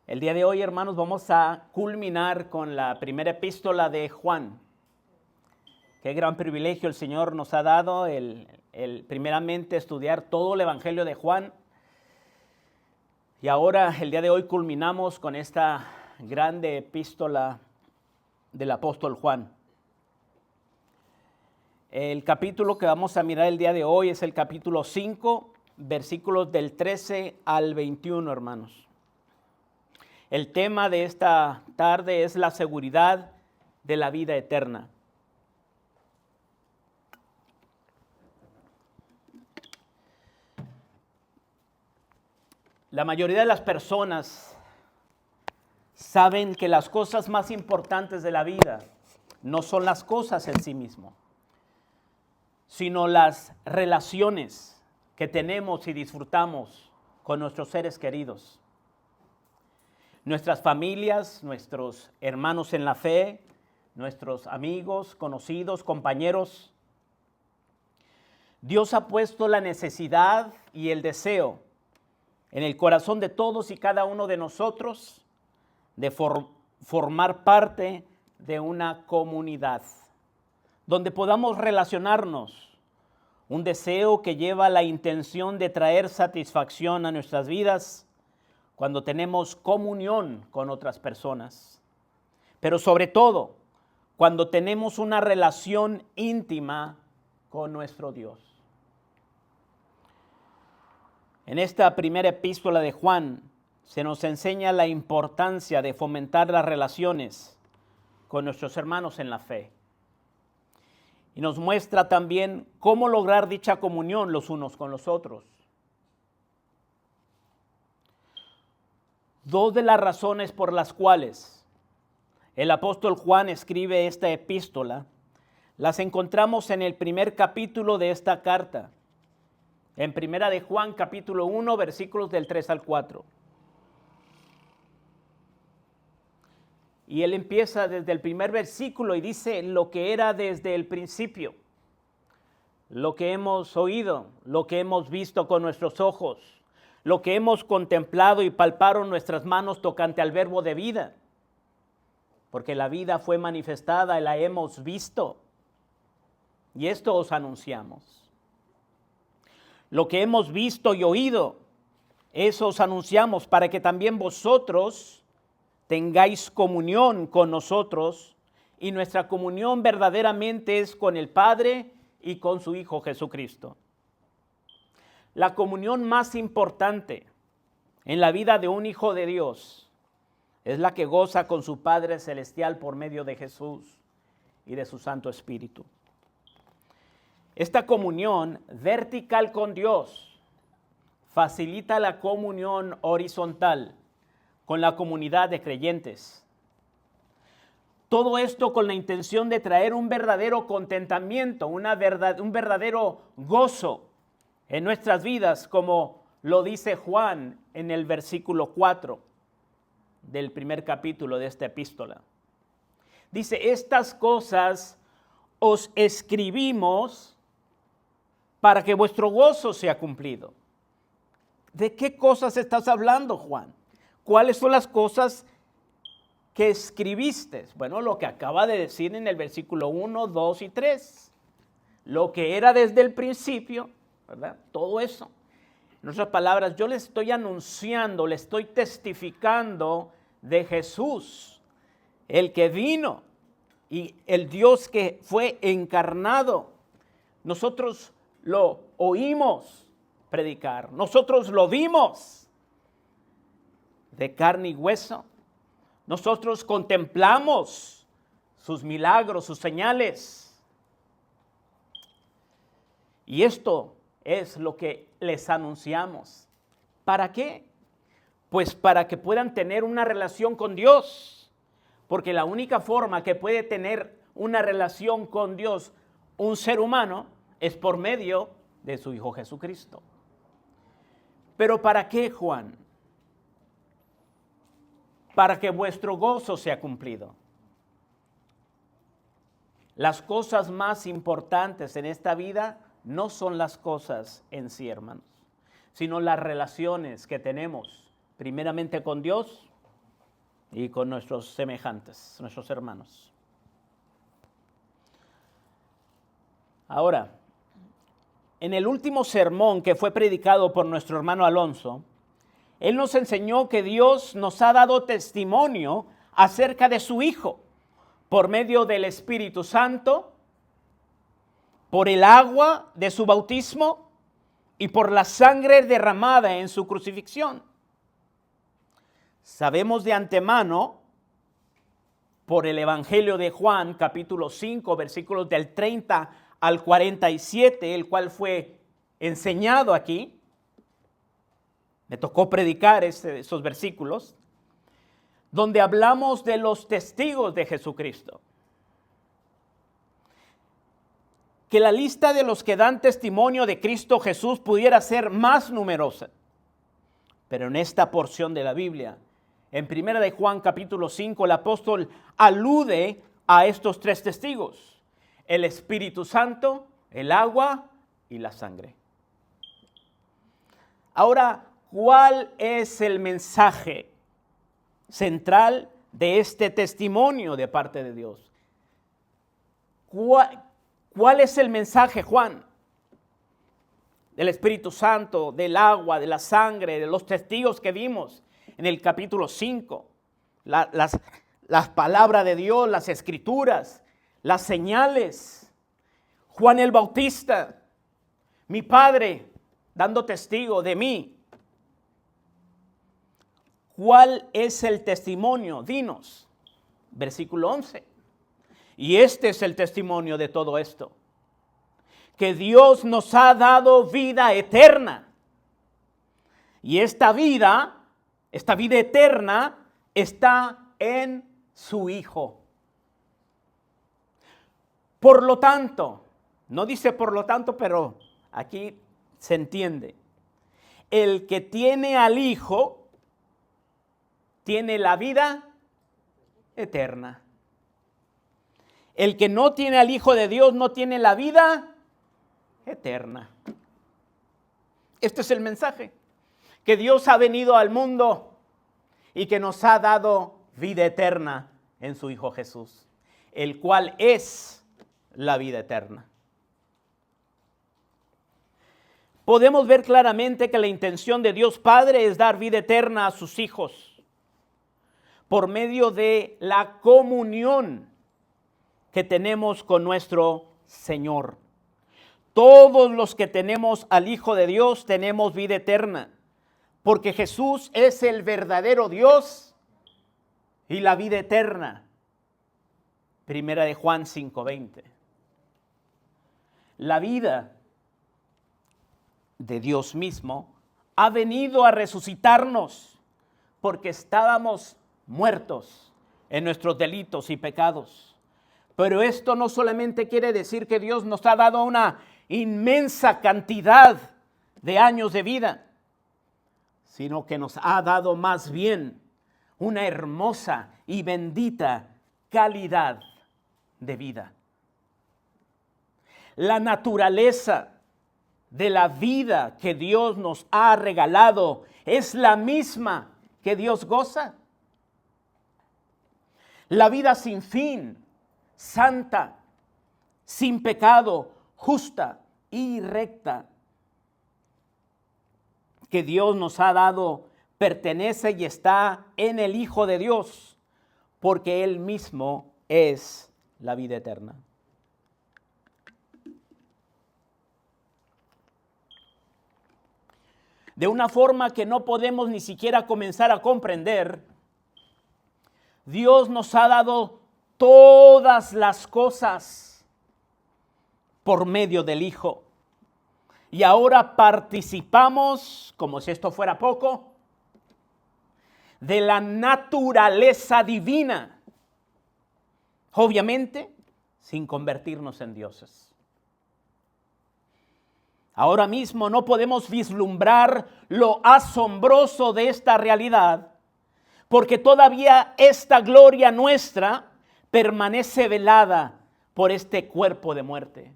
El día de hoy, hermanos, vamos a culminar con la primera epístola de Juan. Qué gran privilegio el Señor nos ha dado el primeramente estudiar todo el Evangelio de Juan. Y ahora, el día de hoy, culminamos con esta grande epístola del apóstol Juan. El capítulo que vamos a mirar el día de hoy es el capítulo 5, versículos del 13 al 21, hermanos. El tema de esta tarde es la seguridad de la vida eterna. La mayoría de las personas saben que las cosas más importantes de la vida no son las cosas en sí mismas, sino las relaciones que tenemos y disfrutamos con nuestros seres queridos. Nuestras familias, nuestros hermanos en la fe, nuestros amigos, conocidos, compañeros. Dios ha puesto la necesidad y el deseo en el corazón de todos y cada uno de nosotros de formar parte de una comunidad donde podamos relacionarnos. Un deseo que lleva la intención de traer satisfacción a nuestras vidas cuando tenemos comunión con otras personas, pero sobre todo cuando tenemos una relación íntima con nuestro Dios. En esta primera epístola de Juan se nos enseña la importancia de fomentar las relaciones con nuestros hermanos en la fe. Y nos muestra también cómo lograr dicha comunión los unos con los otros. Dos de las razones por las cuales el apóstol Juan escribe esta epístola las encontramos en el primer capítulo de esta carta, en primera de Juan capítulo 1, versículos del 3 al 4. Y él empieza desde el primer versículo y dice lo que era desde el principio, lo que hemos oído, lo que hemos visto con nuestros ojos, lo que hemos contemplado y palparon nuestras manos tocante al verbo de vida, porque la vida fue manifestada y la hemos visto, y esto os anunciamos. Lo que hemos visto y oído, eso os anunciamos para que también vosotros tengáis comunión con nosotros, y nuestra comunión verdaderamente es con el Padre y con su Hijo Jesucristo. La comunión más importante en la vida de un hijo de Dios es la que goza con su Padre Celestial por medio de Jesús y de su Santo Espíritu. Esta comunión vertical con Dios facilita la comunión horizontal con la comunidad de creyentes. Todo esto con la intención de traer un verdadero contentamiento, un verdadero gozo en nuestras vidas, como lo dice Juan en el versículo 4 del primer capítulo de esta epístola. Dice, estas cosas os escribimos para que vuestro gozo sea cumplido. ¿De qué cosas estás hablando, Juan? ¿Cuáles son las cosas que escribiste? Bueno, lo que acaba de decir en el versículo 1, 2 y 3. Lo que era desde el principio, ¿verdad? Todo eso. En otras palabras, yo le estoy anunciando, le estoy testificando de Jesús, el que vino y el Dios que fue encarnado. Nosotros lo oímos predicar, nosotros lo vimos de carne y hueso, nosotros contemplamos sus milagros, sus señales. Y esto es lo que les anunciamos. ¿Para qué? Pues para que puedan tener una relación con Dios. Porque la única forma que puede tener una relación con Dios un ser humano es por medio de su Hijo Jesucristo. ¿Pero para qué, Juan? Para que vuestro gozo sea cumplido. Las cosas más importantes en esta vida no son las cosas en sí, hermanos, sino las relaciones que tenemos primeramente con Dios y con nuestros semejantes, nuestros hermanos. Ahora, en el último sermón que fue predicado por nuestro hermano Alonso, él nos enseñó que Dios nos ha dado testimonio acerca de su Hijo por medio del Espíritu Santo, por el agua de su bautismo y por la sangre derramada en su crucifixión. Sabemos de antemano, por el Evangelio de Juan, capítulo 5, versículos del 30 al 47, el cual fue enseñado aquí. Me tocó predicar esos versículos, donde hablamos de los testigos de Jesucristo. Que la lista de los que dan testimonio de Cristo Jesús pudiera ser más numerosa. Pero en esta porción de la Biblia, en 1 de Juan capítulo 5, el apóstol alude a estos tres testigos: el Espíritu Santo, el agua y la sangre. Ahora, ¿cuál es el mensaje central de este testimonio de parte de Dios? ¿Cuál es el mensaje, Juan? Del Espíritu Santo, del agua, de la sangre, de los testigos que vimos en el capítulo 5. Las palabras de Dios, las escrituras, las señales. Juan el Bautista, mi Padre, dando testigo de mí. ¿Cuál es el testimonio? Dinos. Versículo 11. Y este es el testimonio de todo esto: que Dios nos ha dado vida eterna. Y esta vida eterna está en su Hijo. Por lo tanto, no dice por lo tanto, pero aquí se entiende. El que tiene al Hijo tiene la vida eterna. El que no tiene al Hijo de Dios no tiene la vida eterna. Este es el mensaje: que Dios ha venido al mundo y que nos ha dado vida eterna en su Hijo Jesús, el cual es la vida eterna. Podemos ver claramente que la intención de Dios Padre es dar vida eterna a sus hijos por medio de la comunión que tenemos con nuestro Señor. Todos los que tenemos al Hijo de Dios tenemos vida eterna, porque Jesús es el verdadero Dios y la vida eterna. 1 de Juan 5:20. La vida de Dios mismo ha venido a resucitarnos porque estábamos muertos en nuestros delitos y pecados. Pero esto no solamente quiere decir que Dios nos ha dado una inmensa cantidad de años de vida, sino que nos ha dado más bien una hermosa y bendita calidad de vida. La naturaleza de la vida que Dios nos ha regalado es la misma que Dios goza. La vida sin fin, santa, sin pecado, justa y recta, que Dios nos ha dado, pertenece y está en el Hijo de Dios, porque Él mismo es la vida eterna. De una forma que no podemos ni siquiera comenzar a comprender, Dios nos ha dado todas las cosas por medio del Hijo. Y ahora participamos, como si esto fuera poco, de la naturaleza divina. Obviamente, sin convertirnos en dioses. Ahora mismo no podemos vislumbrar lo asombroso de esta realidad, porque todavía esta gloria nuestra permanece velada por este cuerpo de muerte.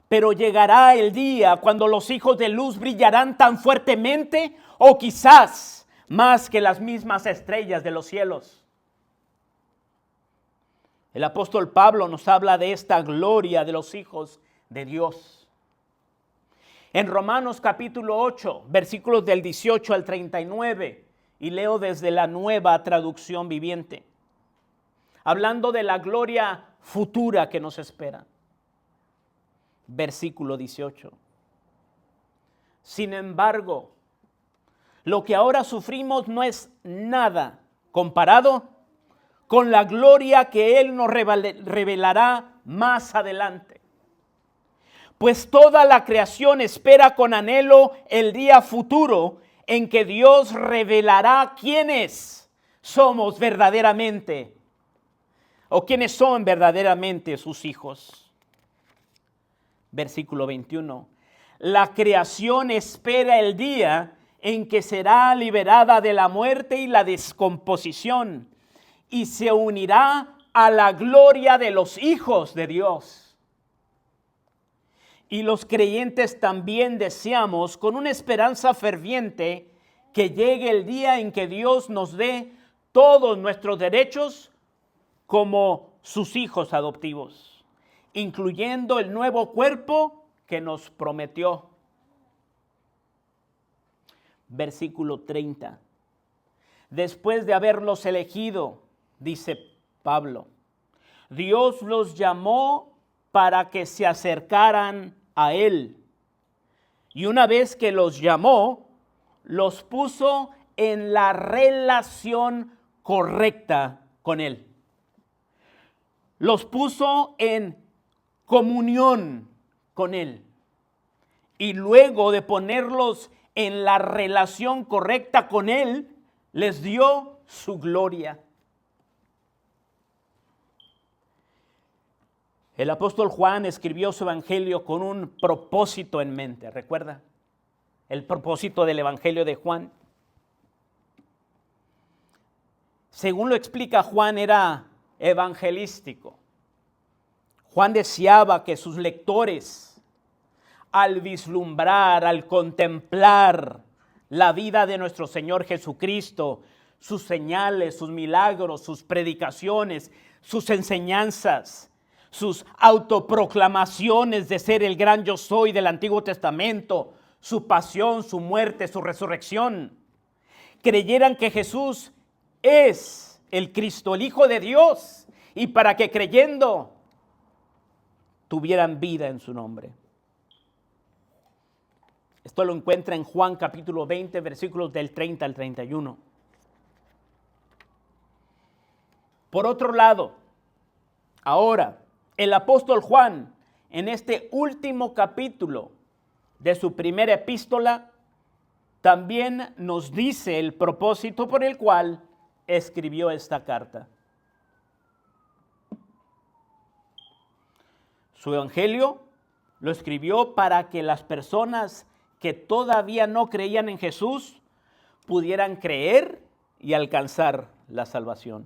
Pero llegará el día cuando los hijos de luz brillarán tan fuertemente o quizás más que las mismas estrellas de los cielos. El apóstol Pablo nos habla de esta gloria de los hijos de Dios. En Romanos capítulo 8, versículos del 18 al 39, y leo desde la Nueva Traducción Viviente, hablando de la gloria futura que nos espera. Versículo 18. Sin embargo, lo que ahora sufrimos no es nada comparado con la gloria que Él nos revelará más adelante. Pues toda la creación espera con anhelo el día futuro en que Dios revelará quiénes somos verdaderamente, o quiénes son verdaderamente sus hijos. Versículo 21. La creación espera el día en que será liberada de la muerte y la descomposición y se unirá a la gloria de los hijos de Dios. Y los creyentes también deseamos con una esperanza ferviente que llegue el día en que Dios nos dé todos nuestros derechos como sus hijos adoptivos, incluyendo el nuevo cuerpo que nos prometió. Versículo 30. Después de haberlos elegido, dice Pablo, Dios los llamó para que se acercaran a Él. Y una vez que los llamó, los puso en la relación correcta con Él. Los puso en comunión con Él. Y luego de ponerlos en la relación correcta con Él, les dio su gloria. El apóstol Juan escribió su evangelio con un propósito en mente, ¿recuerda? El propósito del evangelio de Juan. Según lo explica Juan, era evangelístico. Juan deseaba que sus lectores, al vislumbrar, al contemplar la vida de nuestro Señor Jesucristo, sus señales, sus milagros, sus predicaciones, sus enseñanzas, sus autoproclamaciones de ser el gran yo soy del Antiguo Testamento, su pasión, su muerte, su resurrección, creyeran que Jesús es el Cristo, el Hijo de Dios, y para que creyendo tuvieran vida en su nombre. Esto lo encuentra en Juan capítulo 20, versículos del 30 al 31. Por otro lado, ahora, el apóstol Juan, en este último capítulo de su primera epístola, también nos dice el propósito por el cual escribió esta carta. Su evangelio lo escribió para que las personas que todavía no creían en Jesús pudieran creer y alcanzar la salvación.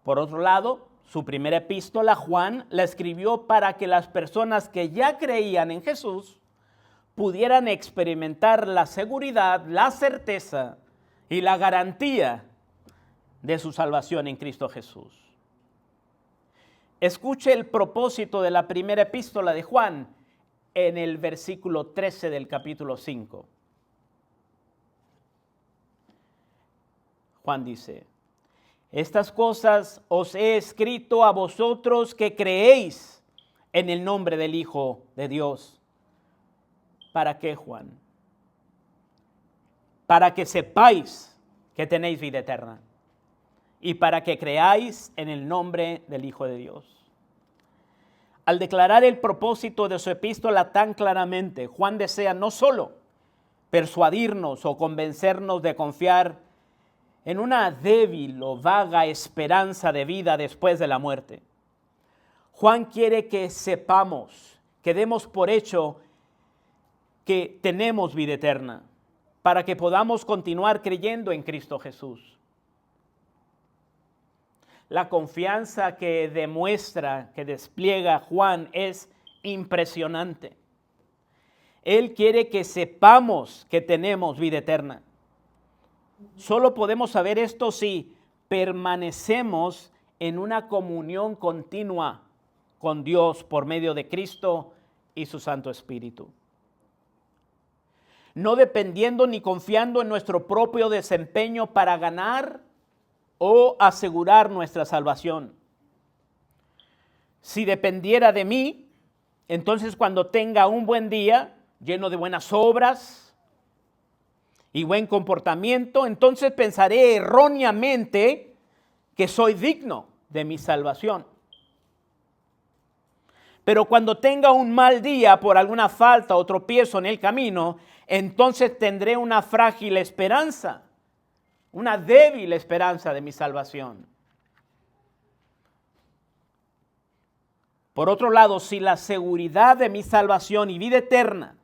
Por otro lado, su primera epístola, Juan, la escribió para que las personas que ya creían en Jesús pudieran experimentar la seguridad, la certeza y la garantía de su salvación en Cristo Jesús. Escuche el propósito de la primera epístola de Juan en el versículo 13 del capítulo 5. Juan dice: estas cosas os he escrito a vosotros que creéis en el nombre del Hijo de Dios. ¿Para qué, Juan? Para que sepáis que tenéis vida eterna y para que creáis en el nombre del Hijo de Dios. Al declarar el propósito de su epístola tan claramente, Juan desea no solo persuadirnos o convencernos de confiar en una débil o vaga esperanza de vida después de la muerte. Juan quiere que sepamos, que demos por hecho que tenemos vida eterna, para que podamos continuar creyendo en Cristo Jesús. La confianza que demuestra, que despliega Juan es impresionante. Él quiere que sepamos que tenemos vida eterna. Solo podemos saber esto si permanecemos en una comunión continua con Dios por medio de Cristo y su Santo Espíritu. No dependiendo ni confiando en nuestro propio desempeño para ganar o asegurar nuestra salvación. Si dependiera de mí, entonces cuando tenga un buen día, lleno de buenas obras y buen comportamiento, entonces pensaré erróneamente que soy digno de mi salvación. Pero cuando tenga un mal día por alguna falta o tropiezo en el camino, entonces tendré una frágil esperanza, una débil esperanza de mi salvación. Por otro lado, si la seguridad de mi salvación y vida eterna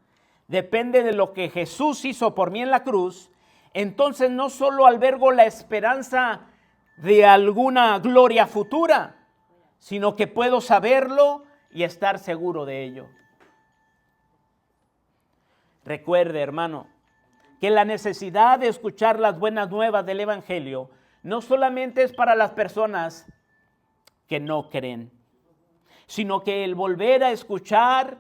depende de lo que Jesús hizo por mí en la cruz, entonces no solo albergo la esperanza de alguna gloria futura, sino que puedo saberlo y estar seguro de ello. Recuerde, hermano, que la necesidad de escuchar las buenas nuevas del Evangelio no solamente es para las personas que no creen, sino que el volver a escuchar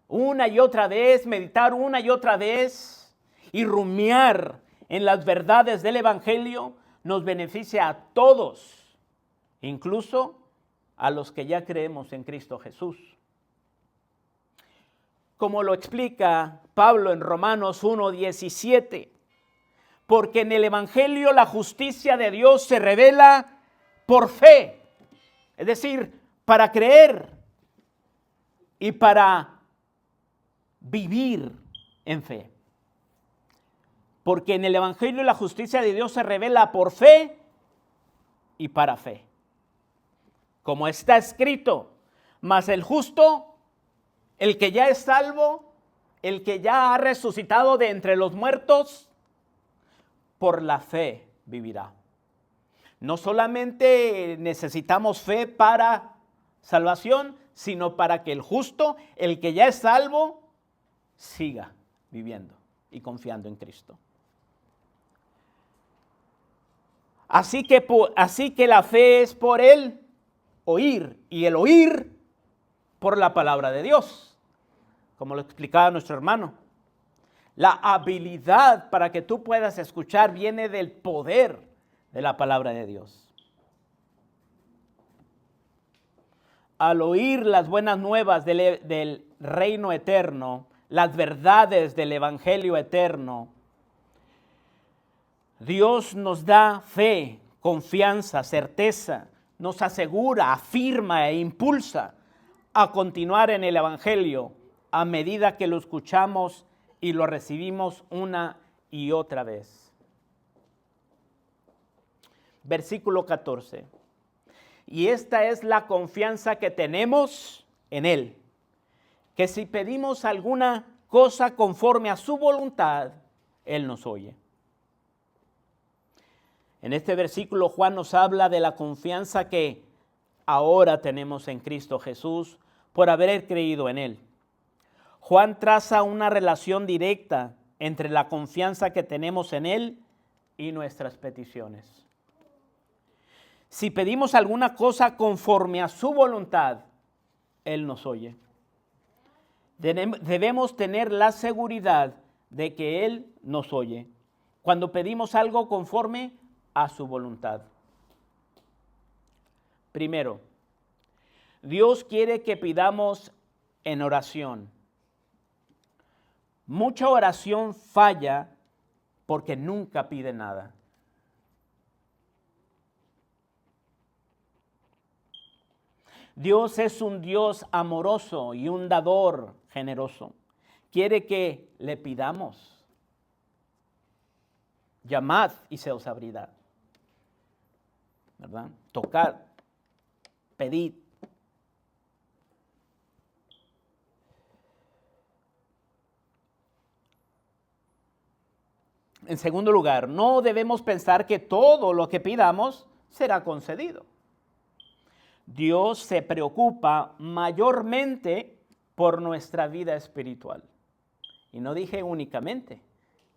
una y otra vez, meditar una y otra vez y rumiar en las verdades del Evangelio nos beneficia a todos, incluso a los que ya creemos en Cristo Jesús. Como lo explica Pablo en Romanos 1:17, porque en el Evangelio la justicia de Dios se revela por fe, es decir, para creer y para vivir en fe. Porque en el Evangelio la justicia de Dios se revela por fe y para fe. Como está escrito, mas el justo, el que ya es salvo, el que ya ha resucitado de entre los muertos, por la fe vivirá. No solamente necesitamos fe para salvación, sino para que el justo, el que ya es salvo, siga viviendo y confiando en Cristo. Así que la fe es por el oír, y el oír por la palabra de Dios, como lo explicaba nuestro hermano. La habilidad para que tú puedas escuchar viene del poder de la palabra de Dios. Al oír las buenas nuevas del reino eterno, las verdades del evangelio eterno, Dios nos da fe, confianza, certeza, nos asegura, afirma e impulsa a continuar en el evangelio a medida que lo escuchamos y lo recibimos una y otra vez. Versículo 14. Y esta es la confianza que tenemos en Él, que si pedimos alguna cosa conforme a su voluntad, Él nos oye. En este versículo Juan nos habla de la confianza que ahora tenemos en Cristo Jesús por haber creído en Él. Juan traza una relación directa entre la confianza que tenemos en Él y nuestras peticiones. Si pedimos alguna cosa conforme a su voluntad, Él nos oye. Debemos tener la seguridad de que Él nos oye cuando pedimos algo conforme a su voluntad. Primero, Dios quiere que pidamos en oración. Mucha oración falla porque nunca pide nada. Dios es un Dios amoroso y un dador generoso. Quiere que le pidamos. Llamad y se os abrirá. ¿Verdad? Tocad, pedid. En segundo lugar, no debemos pensar que todo lo que pidamos será concedido. Dios se preocupa mayormente por nuestra vida espiritual. Y no dije únicamente,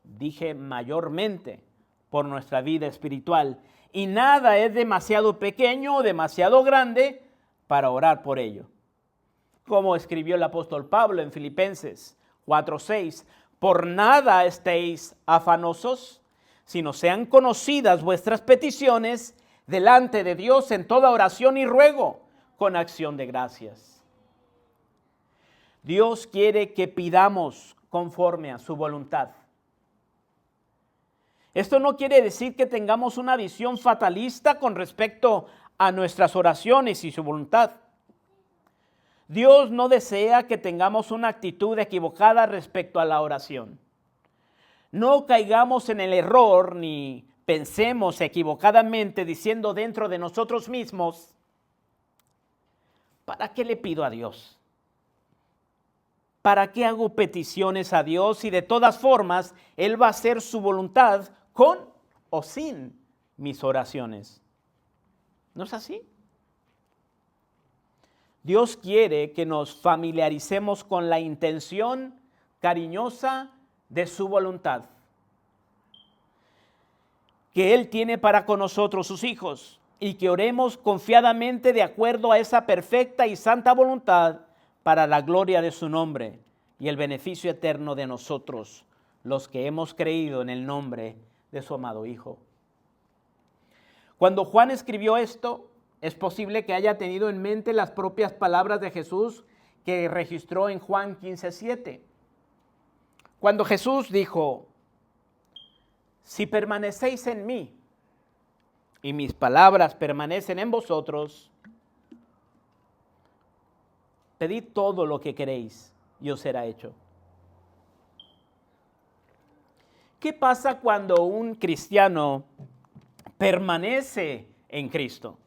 dije mayormente por nuestra vida espiritual y nada es demasiado pequeño o demasiado grande para orar por ello. Como escribió el apóstol Pablo en Filipenses 4:6, por nada estéis afanosos, sino sean conocidas vuestras peticiones delante de Dios en toda oración y ruego con acción de gracias. Dios quiere que pidamos conforme a su voluntad. Esto no quiere decir que tengamos una visión fatalista con respecto a nuestras oraciones y su voluntad. Dios no desea que tengamos una actitud equivocada respecto a la oración. No caigamos en el error ni pensemos equivocadamente diciendo dentro de nosotros mismos, ¿para qué le pido a Dios? ¿Para qué hago peticiones a Dios si de todas formas Él va a hacer su voluntad con o sin mis oraciones? ¿No es así? Dios quiere que nos familiaricemos con la intención cariñosa de su voluntad que Él tiene para con nosotros, sus hijos, y que oremos confiadamente de acuerdo a esa perfecta y santa voluntad para la gloria de su nombre y el beneficio eterno de nosotros, los que hemos creído en el nombre de su amado Hijo. Cuando Juan escribió esto, es posible que haya tenido en mente las propias palabras de Jesús que registró en Juan 15:7. Cuando Jesús dijo, si permanecéis en mí y mis palabras permanecen en vosotros, pedid todo lo que queréis y os será hecho. ¿Qué pasa cuando un cristiano permanece en Cristo?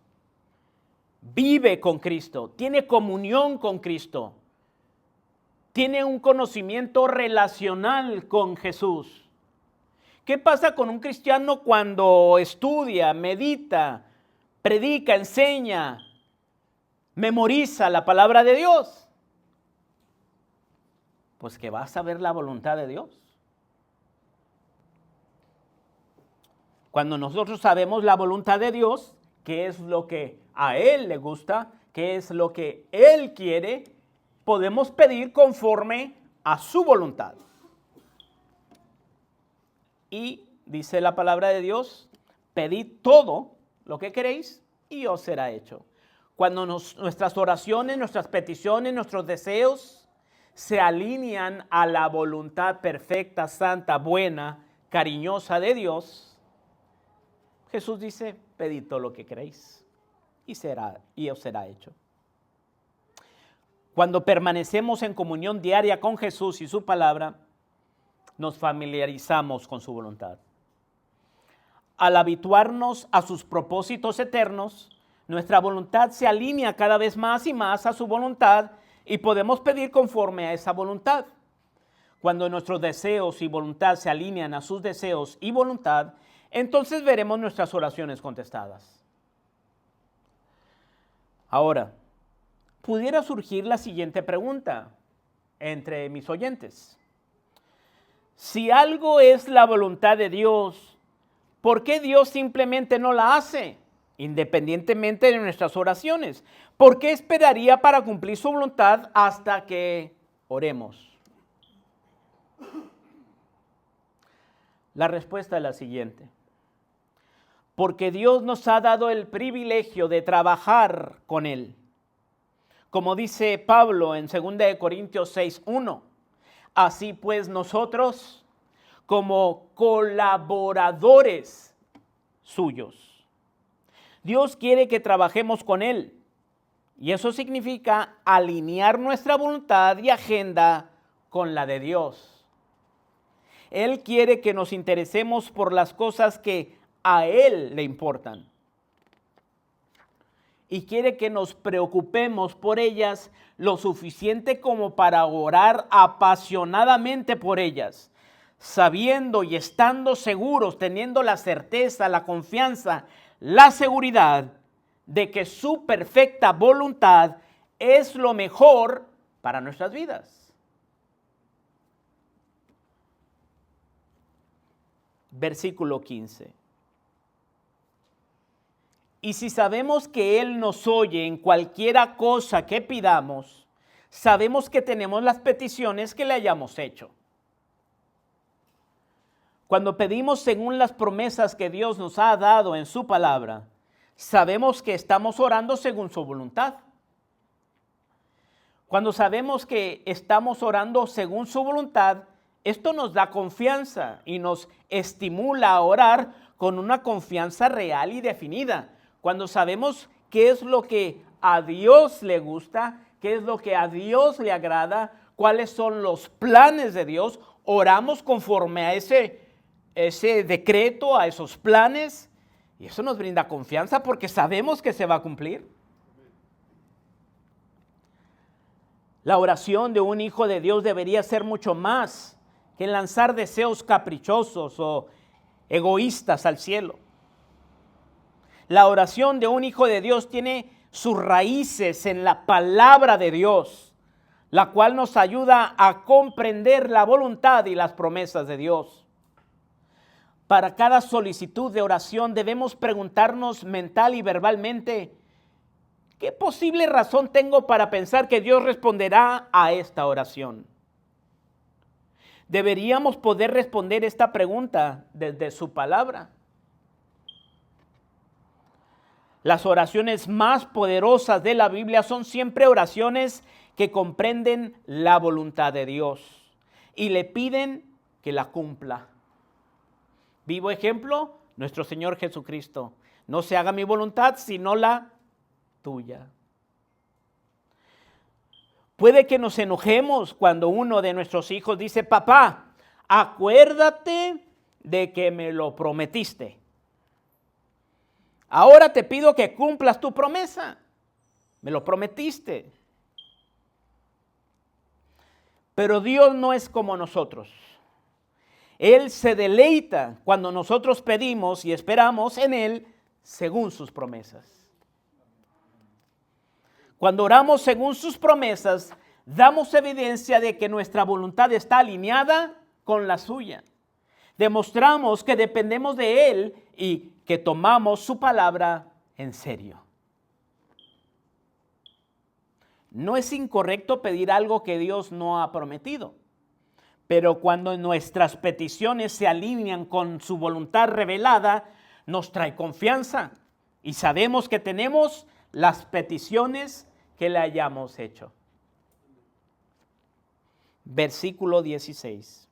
Vive con Cristo, tiene comunión con Cristo, tiene un conocimiento relacional con Jesús. ¿Qué pasa con un cristiano cuando estudia, medita, predica, enseña, memoriza la palabra de Dios? Pues que va a saber la voluntad de Dios. Cuando nosotros sabemos la voluntad de Dios, qué es lo que a Él le gusta, qué es lo que Él quiere, podemos pedir conforme a su voluntad. Y dice la palabra de Dios, pedid todo lo que queréis y os será hecho. Cuando nuestras oraciones, nuestras peticiones, nuestros deseos se alinean a la voluntad perfecta, santa, buena, cariñosa de Dios, Jesús dice, pedid todo lo que queréis y os será hecho. Cuando permanecemos en comunión diaria con Jesús y su palabra, nos familiarizamos con su voluntad. Al habituarnos a sus propósitos eternos, nuestra voluntad se alinea cada vez más y más a su voluntad y podemos pedir conforme a esa voluntad. Cuando nuestros deseos y voluntad se alinean a sus deseos y voluntad, entonces veremos nuestras oraciones contestadas. Ahora, pudiera surgir la siguiente pregunta entre mis oyentes. Si algo es la voluntad de Dios, ¿por qué Dios simplemente no la hace, independientemente de nuestras oraciones? ¿Por qué esperaría para cumplir su voluntad hasta que oremos? La respuesta es la siguiente. Porque Dios nos ha dado el privilegio de trabajar con Él. Como dice Pablo en 2 Corintios 6:1. Así pues nosotros, como colaboradores suyos, Dios quiere que trabajemos con Él. Y eso significa alinear nuestra voluntad y agenda con la de Dios. Él quiere que nos interesemos por las cosas que a Él le importan. Y quiere que nos preocupemos por ellas lo suficiente como para orar apasionadamente por ellas, sabiendo y estando seguros, teniendo la certeza, la confianza, la seguridad de que su perfecta voluntad es lo mejor para nuestras vidas. versículo 15. Y si sabemos que Él nos oye en cualquiera cosa que pidamos, sabemos que tenemos las peticiones que le hayamos hecho. Cuando pedimos según las promesas que Dios nos ha dado en su palabra, sabemos que estamos orando según su voluntad. Cuando sabemos que estamos orando según su voluntad, esto nos da confianza y nos estimula a orar con una confianza real y definida. Cuando sabemos qué es lo que a Dios le gusta, qué es lo que a Dios le agrada, cuáles son los planes de Dios, oramos conforme a ese decreto, a esos planes, y eso nos brinda confianza porque sabemos que se va a cumplir. La oración de un hijo de Dios debería ser mucho más que lanzar deseos caprichosos o egoístas al cielo. La oración de un hijo de Dios tiene sus raíces en la palabra de Dios, la cual nos ayuda a comprender la voluntad y las promesas de Dios. Para cada solicitud de oración debemos preguntarnos mental y verbalmente, ¿qué posible razón tengo para pensar que Dios responderá a esta oración? Deberíamos poder responder esta pregunta desde su palabra. Las oraciones más poderosas de la Biblia son siempre oraciones que comprenden la voluntad de Dios y le piden que la cumpla. Vivo ejemplo, nuestro Señor Jesucristo. No se haga mi voluntad, sino la tuya. Puede que nos enojemos cuando uno de nuestros hijos dice, papá, acuérdate de que me lo prometiste. Ahora te pido que cumplas tu promesa. Me lo prometiste. Pero Dios no es como nosotros. Él se deleita cuando nosotros pedimos y esperamos en Él según sus promesas. Cuando oramos según sus promesas, damos evidencia de que nuestra voluntad está alineada con la suya. Demostramos que dependemos de Él y que tomamos su palabra en serio. No es incorrecto pedir algo que Dios no ha prometido, pero cuando nuestras peticiones se alinean con su voluntad revelada, nos trae confianza y sabemos que tenemos las peticiones que le hayamos hecho. Versículo 16.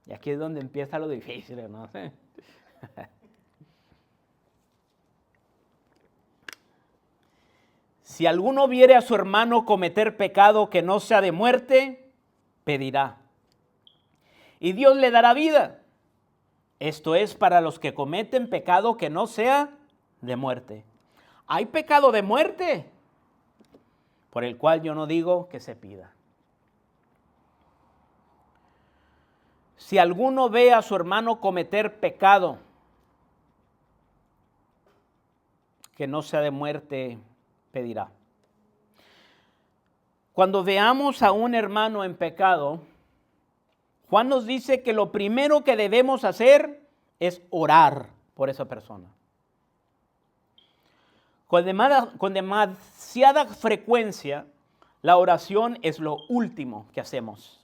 Y aquí es donde empieza lo difícil, ¿no? Si alguno viere a su hermano cometer pecado que no sea de muerte, pedirá. Y Dios le dará vida. Esto es para los que cometen pecado que no sea de muerte. Hay pecado de muerte, por el cual yo no digo que se pida. Si alguno ve a su hermano cometer pecado que no sea de muerte, pedirá. Cuando veamos a un hermano en pecado, Juan nos dice que lo primero que debemos hacer es orar por esa persona. Con demasiada frecuencia, la oración es lo último que hacemos.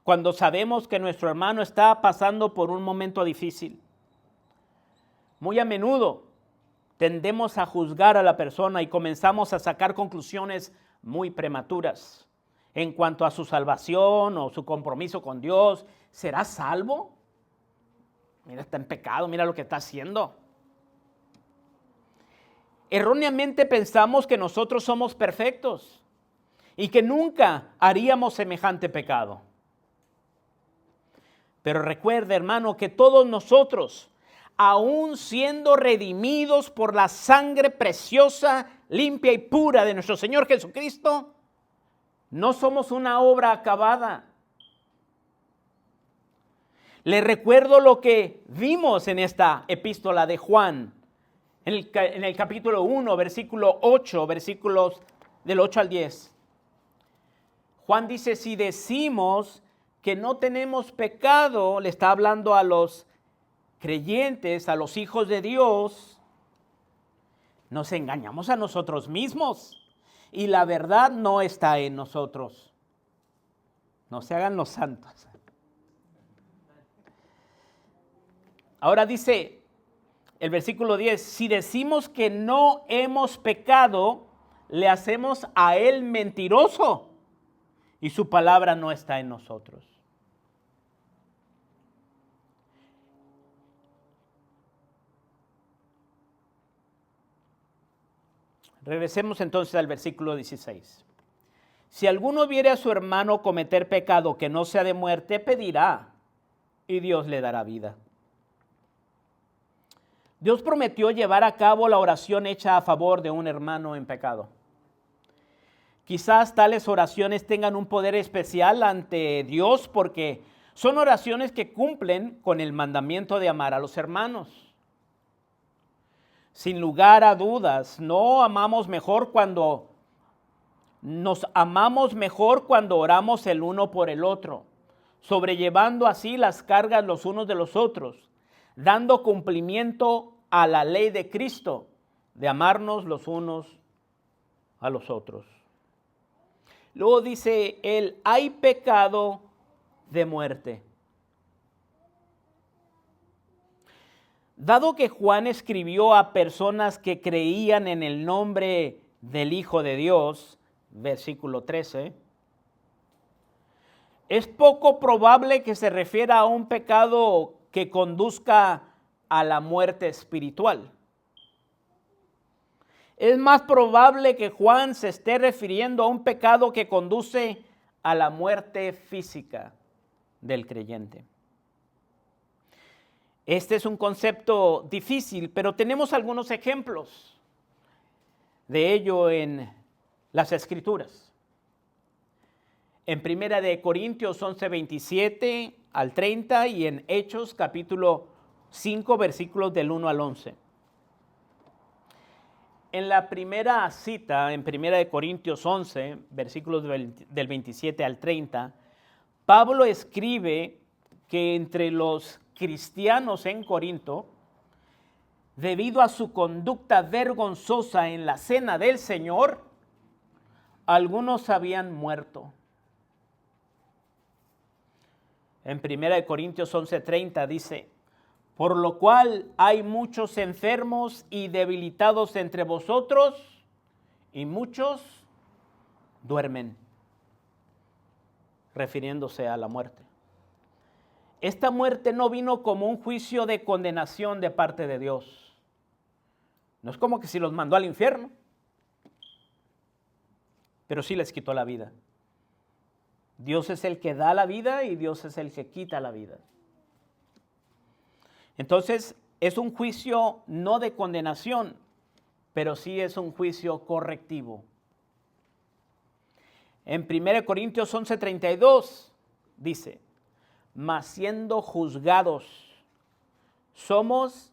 Cuando sabemos que nuestro hermano está pasando por un momento difícil. Muy a menudo tendemos a juzgar a la persona y comenzamos a sacar conclusiones muy prematuras en cuanto a su salvación o su compromiso con Dios. ¿Será salvo? Mira, está en pecado, mira lo que está haciendo. Erróneamente pensamos que nosotros somos perfectos y que nunca haríamos semejante pecado. Pero recuerda, hermano, que todos nosotros, aún siendo redimidos por la sangre preciosa, limpia y pura de nuestro Señor Jesucristo, no somos una obra acabada. Les recuerdo lo que vimos en esta epístola de Juan, en el capítulo 1, versículo 8, versículos del 8 al 10. Juan dice, si decimos que no tenemos pecado, le está hablando a los creyentes, a los hijos de Dios, nos engañamos a nosotros mismos y la verdad no está en nosotros. No se hagan los santos. Ahora dice el versículo 10, si decimos que no hemos pecado, le hacemos a él mentiroso y su palabra no está en nosotros. Regresemos entonces al versículo 16. Si alguno viere a su hermano cometer pecado que no sea de muerte, pedirá y Dios le dará vida. Dios prometió llevar a cabo la oración hecha a favor de un hermano en pecado. Quizás tales oraciones tengan un poder especial ante Dios porque son oraciones que cumplen con el mandamiento de amar a los hermanos. Sin lugar a dudas, nos amamos mejor cuando oramos el uno por el otro, sobrellevando así las cargas los unos de los otros, dando cumplimiento a la ley de Cristo, de amarnos los unos a los otros. Luego dice él, hay pecado de muerte. Dado que Juan escribió a personas que creían en el nombre del Hijo de Dios, versículo 13, es poco probable que se refiera a un pecado que conduzca a la muerte espiritual. Es más probable que Juan se esté refiriendo a un pecado que conduce a la muerte física del creyente. Este es un concepto difícil, pero tenemos algunos ejemplos de ello en las Escrituras. En 1 Corintios 11, 27 al 30 y en Hechos capítulo 5 versículos del 1 al 11. En la primera cita, en 1 Corintios 11, versículos del 27 al 30, Pablo escribe que entre los cristianos en Corinto, debido a su conducta vergonzosa en la cena del Señor, algunos habían muerto. En 1 Corintios 11:30 dice, por lo cual hay muchos enfermos y debilitados entre vosotros, y muchos duermen, refiriéndose a la muerte. Esta muerte no vino como un juicio de condenación de parte de Dios. No es como que si los mandó al infierno, pero sí les quitó la vida. Dios es el que da la vida y Dios es el que quita la vida. Entonces, es un juicio no de condenación, pero sí es un juicio correctivo. En 1 Corintios 11:32 dice, mas siendo juzgados, somos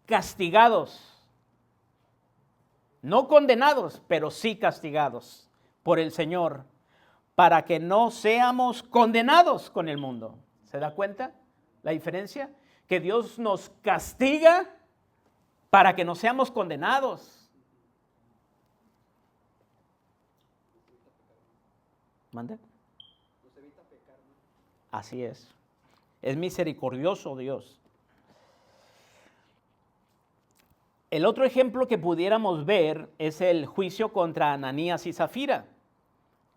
castigados, no condenados, pero sí castigados por el Señor, para que no seamos condenados con el mundo. ¿Se da cuenta la diferencia? Que Dios nos castiga para que no seamos condenados. ¿Mande? Nos evita pecar, ¿no? Así es. Es misericordioso Dios. El otro ejemplo que pudiéramos ver es el juicio contra Ananías y Zafira,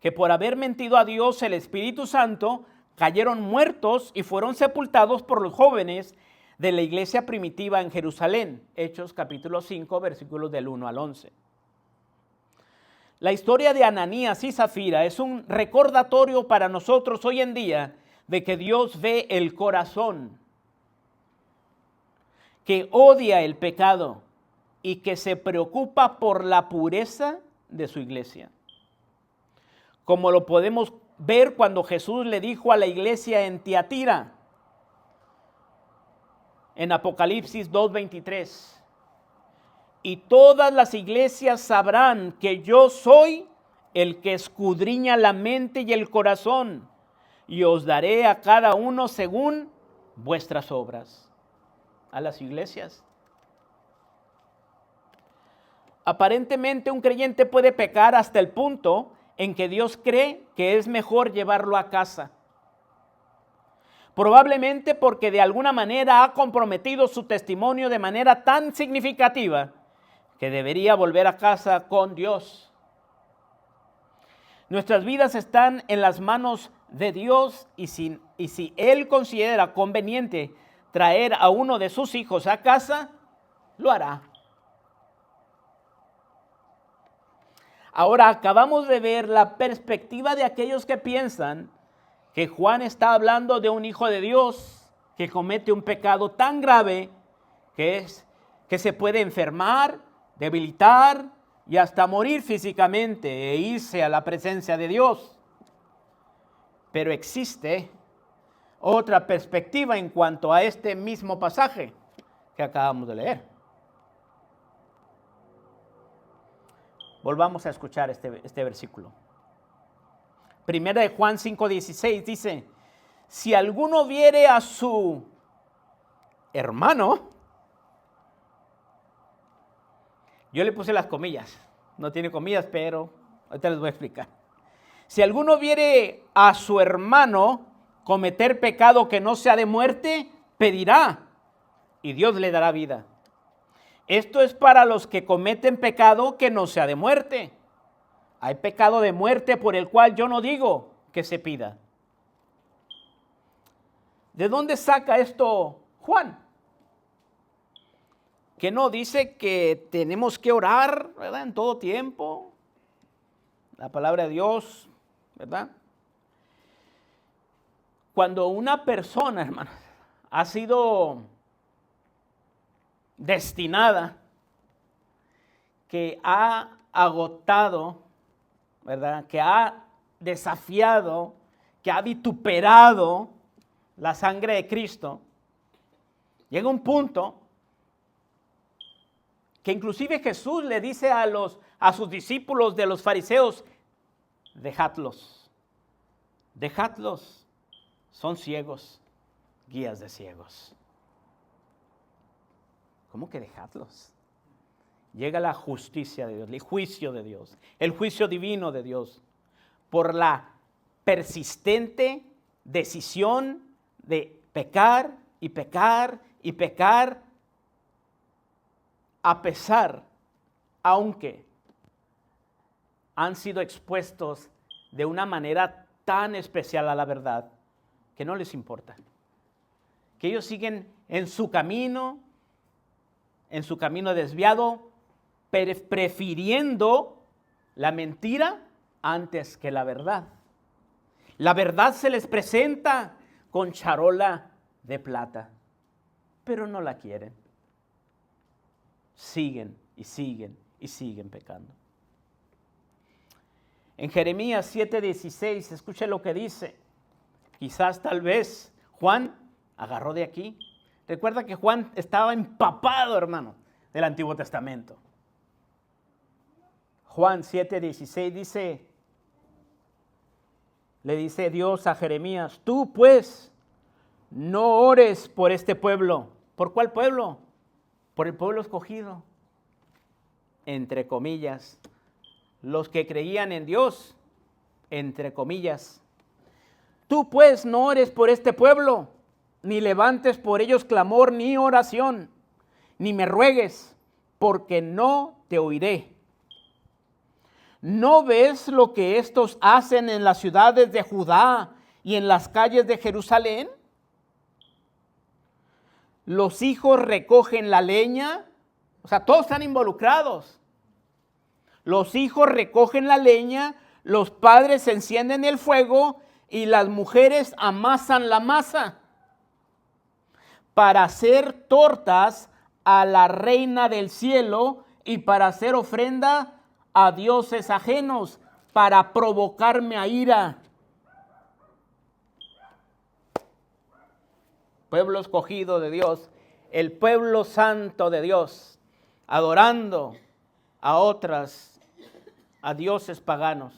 que por haber mentido a Dios, el Espíritu Santo, cayeron muertos y fueron sepultados por los jóvenes de la iglesia primitiva en Jerusalén. Hechos capítulo 5, versículos del 1 al 11. La historia de Ananías y Zafira es un recordatorio para nosotros hoy en día de que Dios ve el corazón, que odia el pecado y que se preocupa por la pureza de su iglesia. Como lo podemos ver cuando Jesús le dijo a la iglesia en Tiatira, en Apocalipsis 2:23, y todas las iglesias sabrán que yo soy el que escudriña la mente y el corazón, y os daré a cada uno según vuestras obras. A las iglesias. Aparentemente un creyente puede pecar hasta el punto en que Dios cree que es mejor llevarlo a casa. Probablemente porque de alguna manera ha comprometido su testimonio de manera tan significativa que debería volver a casa con Dios. Nuestras vidas están en las manos de Dios y si Él considera conveniente traer a uno de sus hijos a casa, lo hará. Ahora acabamos de ver la perspectiva de aquellos que piensan que Juan está hablando de un hijo de Dios que comete un pecado tan grave que se puede enfermar, debilitar y hasta morir físicamente e irse a la presencia de Dios. Pero existe otra perspectiva en cuanto a este mismo pasaje que acabamos de leer. Volvamos a escuchar este versículo. Primera de Juan 5:16 dice, si alguno viere a su hermano, yo le puse las comillas, no tiene comillas, pero ahorita les voy a explicar. Si alguno viere a su hermano cometer pecado que no sea de muerte, pedirá y Dios le dará vida. Esto es para los que cometen pecado que no sea de muerte. Hay pecado de muerte por el cual yo no digo que se pida. ¿De dónde saca esto Juan? Que no dice que tenemos que orar, ¿verdad? En todo tiempo. La palabra de Dios, ¿verdad? Cuando una persona, hermano, ha sido destinada, que ha agotado, ¿verdad? Que ha desafiado, que ha vituperado la sangre de Cristo, llega un punto que inclusive Jesús le dice a sus discípulos de los fariseos, dejadlos, son ciegos, guías de ciegos. ¿Cómo que dejadlos? Llega la justicia de Dios, el juicio de Dios, el juicio divino de Dios, por la persistente decisión de pecar y pecar y pecar, a pesar, aunque han sido expuestos de una manera tan especial a la verdad, que no les importa. Que ellos siguen en su camino desviado, prefiriendo la mentira antes que la verdad. La verdad se les presenta con charola de plata, pero no la quieren. Siguen y siguen y siguen pecando. En Jeremías 7:16, escuche lo que dice. Quizás tal vez Juan agarró de aquí. Recuerda que Juan estaba empapado, hermano, del Antiguo Testamento. Juan 7:16 dice, le dice Dios a Jeremías, tú pues no ores por este pueblo. ¿Por cuál pueblo? Por el pueblo escogido, entre comillas, los que creían en Dios, entre comillas. Tú pues no ores por este pueblo, ni levantes por ellos clamor ni oración, ni me ruegues, porque no te oiré. ¿No ves lo que estos hacen en las ciudades de Judá y en las calles de Jerusalén? Los hijos recogen la leña, o sea, todos están involucrados. Los hijos recogen la leña, los padres encienden el fuego y las mujeres amasan la masa para hacer tortas a la reina del cielo y para hacer ofrenda a dioses ajenos, para provocarme a ira. Pueblo escogido de Dios, el pueblo santo de Dios, adorando a dioses paganos.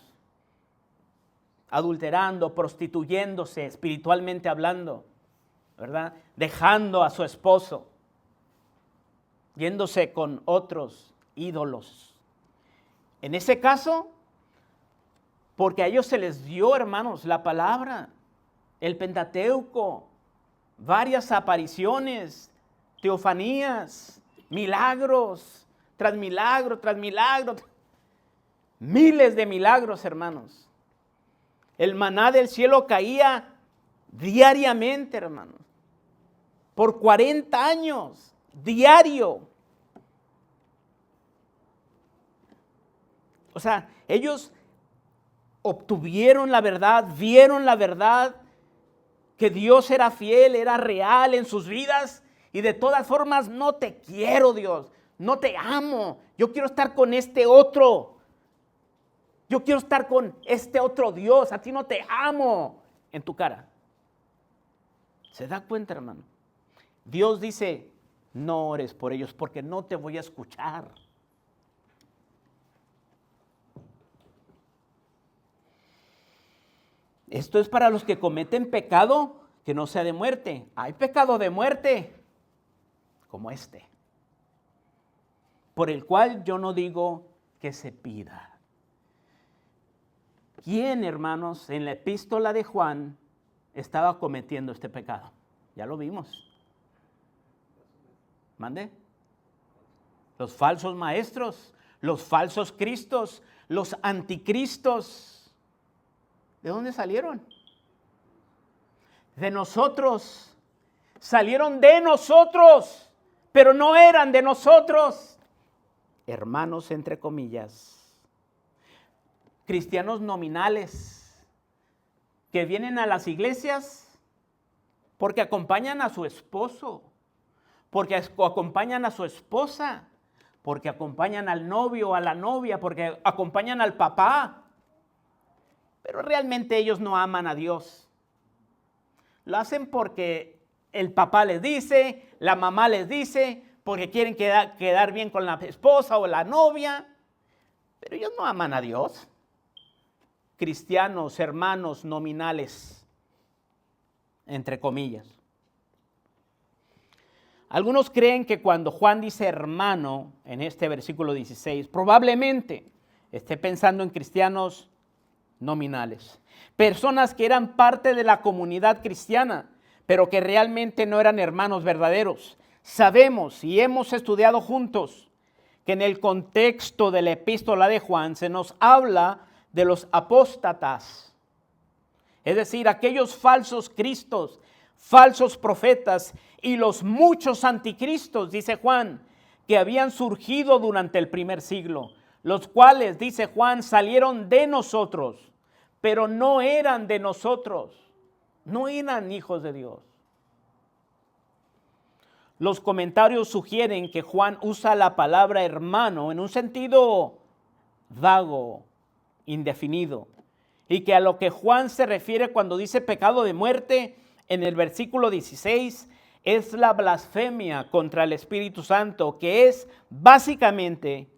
adulterando, prostituyéndose, espiritualmente hablando, ¿verdad? Dejando a su esposo, yéndose con otros ídolos. En ese caso, porque a ellos se les dio, hermanos, la palabra, el Pentateuco, varias apariciones, teofanías, milagros, tras milagro, tras milagro, miles de milagros, hermanos. El maná del cielo caía diariamente, hermanos, por 40 años, diario. O sea, ellos obtuvieron la verdad, vieron la verdad, que Dios era fiel, era real en sus vidas, y de todas formas, no te quiero, Dios, no te amo, yo quiero estar con este otro. Yo quiero estar con este otro Dios, a ti no te amo, en tu cara. ¿Se da cuenta, hermano? Dios dice, no ores por ellos porque no te voy a escuchar. Esto es para los que cometen pecado que no sea de muerte. Hay pecado de muerte, como este, por el cual yo no digo que se pida. ¿Quién, hermanos, en la epístola de Juan estaba cometiendo este pecado? Ya lo vimos. ¿Mande? Los falsos maestros, los falsos cristos, los anticristos. ¿De dónde salieron? De nosotros. Salieron de nosotros, pero no eran de nosotros. Hermanos, entre comillas. Cristianos nominales que vienen a las iglesias porque acompañan a su esposo, porque acompañan a su esposa, porque acompañan al novio o a la novia, porque acompañan al papá. Pero realmente ellos no aman a Dios. Lo hacen porque el papá les dice, la mamá les dice, porque quieren quedar bien con la esposa o la novia. Pero ellos no aman a Dios. Cristianos, hermanos nominales, entre comillas. Algunos creen que cuando Juan dice hermano en este versículo 16, probablemente esté pensando en cristianos nominales, personas que eran parte de la comunidad cristiana, pero que realmente no eran hermanos verdaderos. Sabemos y hemos estudiado juntos que en el contexto de la epístola de Juan se nos habla de los apóstatas, es decir, aquellos falsos cristos, falsos profetas y los muchos anticristos, dice Juan, que habían surgido durante el primer siglo, los cuales, dice Juan, salieron de nosotros, pero no eran de nosotros, no eran hijos de Dios. Los comentarios sugieren que Juan usa la palabra hermano en un sentido vago, indefinido, y que a lo que Juan se refiere cuando dice pecado de muerte en el versículo 16 es la blasfemia contra el Espíritu Santo, que es básicamente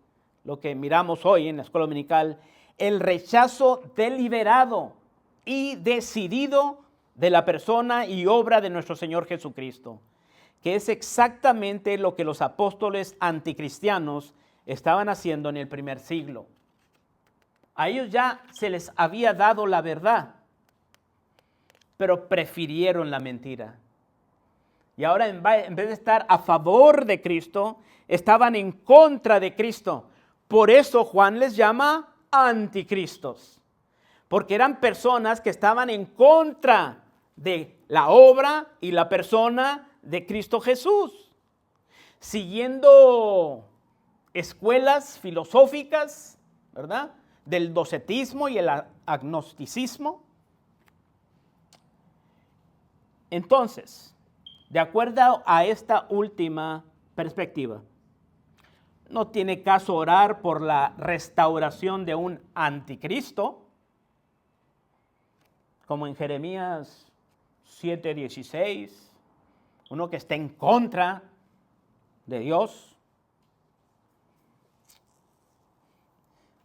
lo que miramos hoy en la escuela dominical, el rechazo deliberado y decidido de la persona y obra de nuestro Señor Jesucristo, que es exactamente lo que los apóstoles anticristianos estaban haciendo en el primer siglo. A ellos ya se les había dado la verdad, pero prefirieron la mentira. Y ahora en vez de estar a favor de Cristo, estaban en contra de Cristo. Por eso Juan les llama anticristos, porque eran personas que estaban en contra de la obra y la persona de Cristo Jesús, siguiendo escuelas filosóficas, ¿verdad?, del docetismo y el agnosticismo. Entonces, de acuerdo a esta última perspectiva, no tiene caso orar por la restauración de un anticristo, como en Jeremías 7:16, uno que esté en contra de Dios.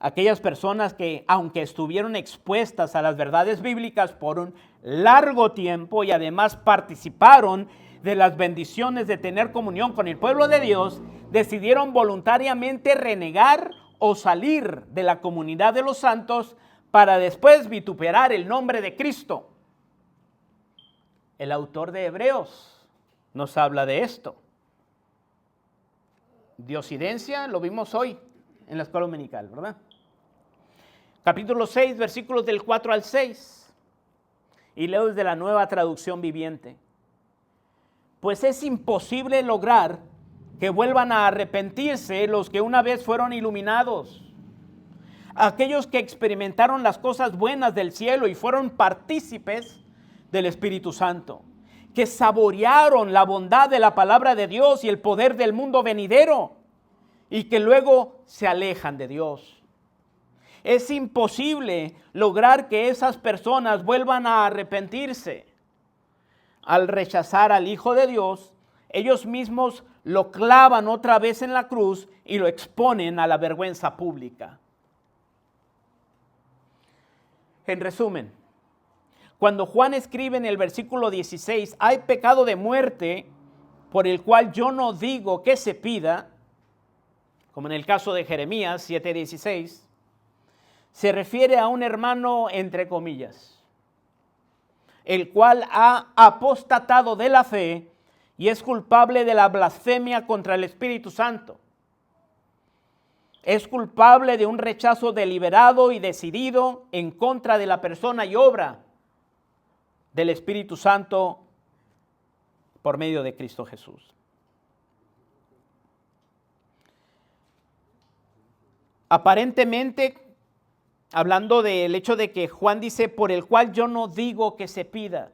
Aquellas personas que, aunque estuvieron expuestas a las verdades bíblicas por un largo tiempo y además participaron de las bendiciones de tener comunión con el pueblo de Dios, decidieron voluntariamente renegar o salir de la comunidad de los santos para después vituperar el nombre de Cristo. El autor de Hebreos nos habla de esto. Diosidencia, lo vimos hoy en la escuela dominical, ¿verdad? Capítulo 6, versículos del 4 al 6. Y leo desde la Nueva Traducción Viviente. Pues es imposible lograr que vuelvan a arrepentirse los que una vez fueron iluminados. Aquellos que experimentaron las cosas buenas del cielo y fueron partícipes del Espíritu Santo. Que saborearon la bondad de la palabra de Dios y el poder del mundo venidero. Y que luego se alejan de Dios. Es imposible lograr que esas personas vuelvan a arrepentirse. Al rechazar al Hijo de Dios, ellos mismos lo clavan otra vez en la cruz y lo exponen a la vergüenza pública. En resumen, cuando Juan escribe en el versículo 16, hay pecado de muerte por el cual yo no digo que se pida, como en el caso de Jeremías 7:16, se refiere a un hermano entre comillas, el cual ha apostatado de la fe y es culpable de la blasfemia contra el Espíritu Santo. Es culpable de un rechazo deliberado y decidido en contra de la persona y obra del Espíritu Santo por medio de Cristo Jesús. Aparentemente, hablando del hecho de que Juan dice, por el cual yo no digo que se pida.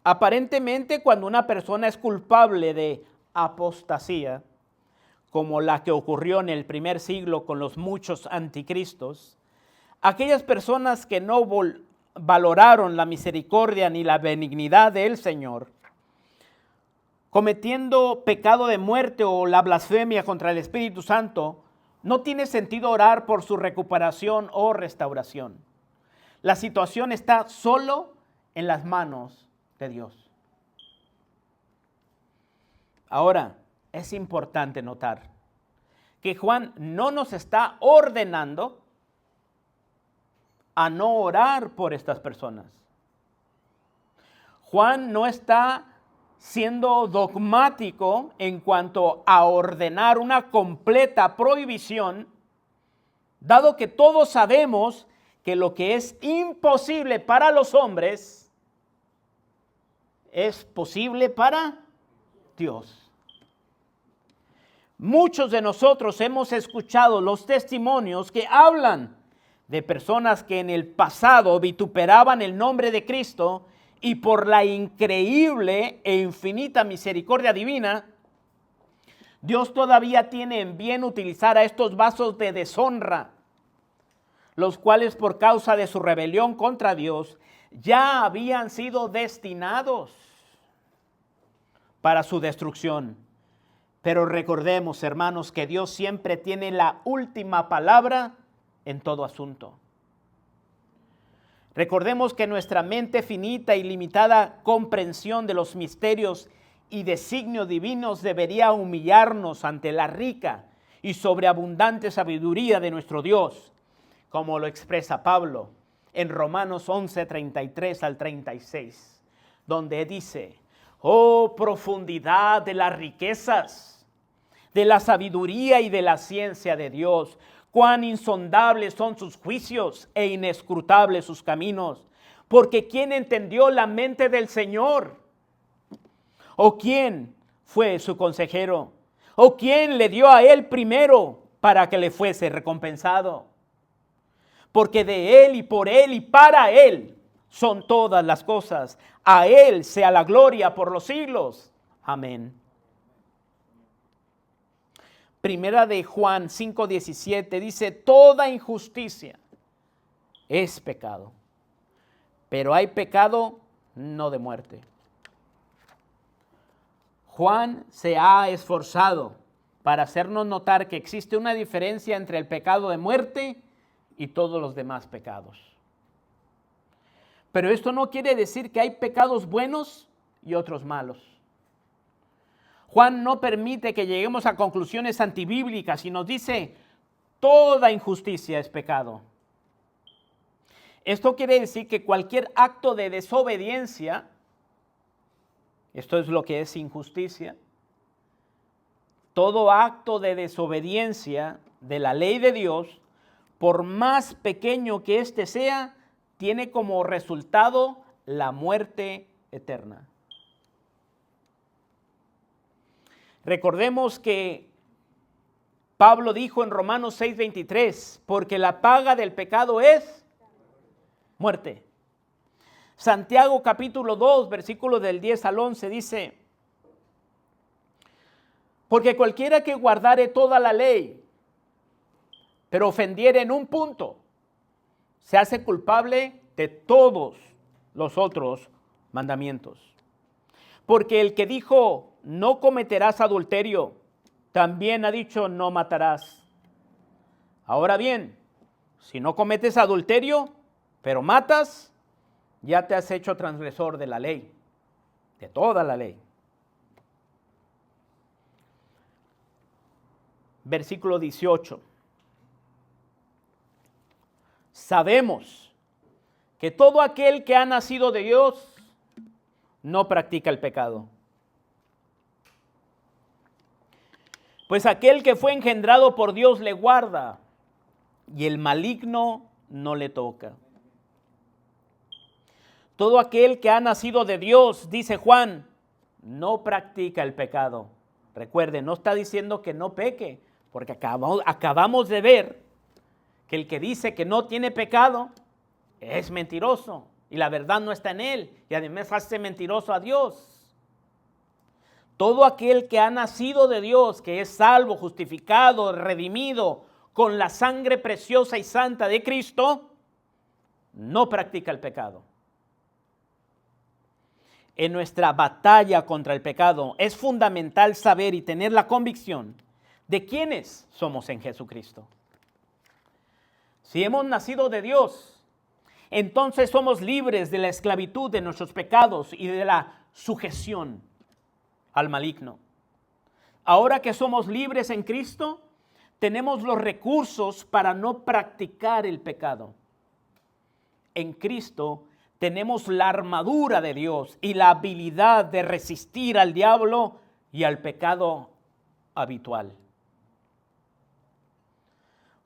Aparentemente, cuando una persona es culpable de apostasía, como la que ocurrió en el primer siglo con los muchos anticristos, aquellas personas que no valoraron la misericordia ni la benignidad del Señor, cometiendo pecado de muerte o la blasfemia contra el Espíritu Santo, no tiene sentido orar por su recuperación o restauración. La situación está solo en las manos de Dios. Ahora, es importante notar que Juan no nos está ordenando a no orar por estas personas. Juan no está siendo dogmático en cuanto a ordenar una completa prohibición, dado que todos sabemos que lo que es imposible para los hombres es posible para Dios. Muchos de nosotros hemos escuchado los testimonios que hablan de personas que en el pasado vituperaban el nombre de Cristo y por la increíble e infinita misericordia divina, Dios todavía tiene en bien utilizar a estos vasos de deshonra, los cuales por causa de su rebelión contra Dios ya habían sido destinados para su destrucción. Pero recordemos, hermanos, que Dios siempre tiene la última palabra en todo asunto. Recordemos que nuestra mente finita y limitada comprensión de los misterios y designios divinos debería humillarnos ante la rica y sobreabundante sabiduría de nuestro Dios, como lo expresa Pablo en Romanos 11, 33 al 36, donde dice, oh profundidad de las riquezas, de la sabiduría y de la ciencia de Dios, cuán insondables son sus juicios e inescrutables sus caminos. Porque ¿quién entendió la mente del Señor? ¿O quién fue su consejero? ¿O quién le dio a él primero para que le fuese recompensado? Porque de él y por él y para él son todas las cosas. A él sea la gloria por los siglos. Amén. Primera de Juan 5:17 dice, toda injusticia es pecado, pero hay pecado no de muerte. Juan se ha esforzado para hacernos notar que existe una diferencia entre el pecado de muerte y todos los demás pecados. Pero esto no quiere decir que hay pecados buenos y otros malos. Juan no permite que lleguemos a conclusiones antibíblicas y nos dice, toda injusticia es pecado. Esto quiere decir que cualquier acto de desobediencia, esto es lo que es injusticia, todo acto de desobediencia de la ley de Dios, por más pequeño que éste sea, tiene como resultado la muerte eterna. Recordemos que Pablo dijo en Romanos 6:23, porque la paga del pecado es muerte. Santiago capítulo 2, versículos del 10 al 11 dice, porque cualquiera que guardare toda la ley, pero ofendiere en un punto, se hace culpable de todos los otros mandamientos. Porque el que dijo, no cometerás adulterio, también ha dicho, no matarás. Ahora bien, si no cometes adulterio, pero matas, ya te has hecho transgresor de la ley, de toda la ley. Versículo 18. Sabemos que todo aquel que ha nacido de Dios no practica el pecado. Pues aquel que fue engendrado por Dios le guarda y el maligno no le toca. Todo aquel que ha nacido de Dios, dice Juan, no practica el pecado. Recuerde, no está diciendo que no peque, porque acabamos de ver que el que dice que no tiene pecado es mentiroso y la verdad no está en él y además hace mentiroso a Dios. Todo aquel que ha nacido de Dios, que es salvo, justificado, redimido con la sangre preciosa y santa de Cristo, no practica el pecado. En nuestra batalla contra el pecado es fundamental saber y tener la convicción de quiénes somos en Jesucristo. Si hemos nacido de Dios, entonces somos libres de la esclavitud de nuestros pecados y de la sujeción al maligno. Ahora que somos libres en Cristo, tenemos los recursos para no practicar el pecado. En Cristo tenemos la armadura de Dios y la habilidad de resistir al diablo y al pecado habitual.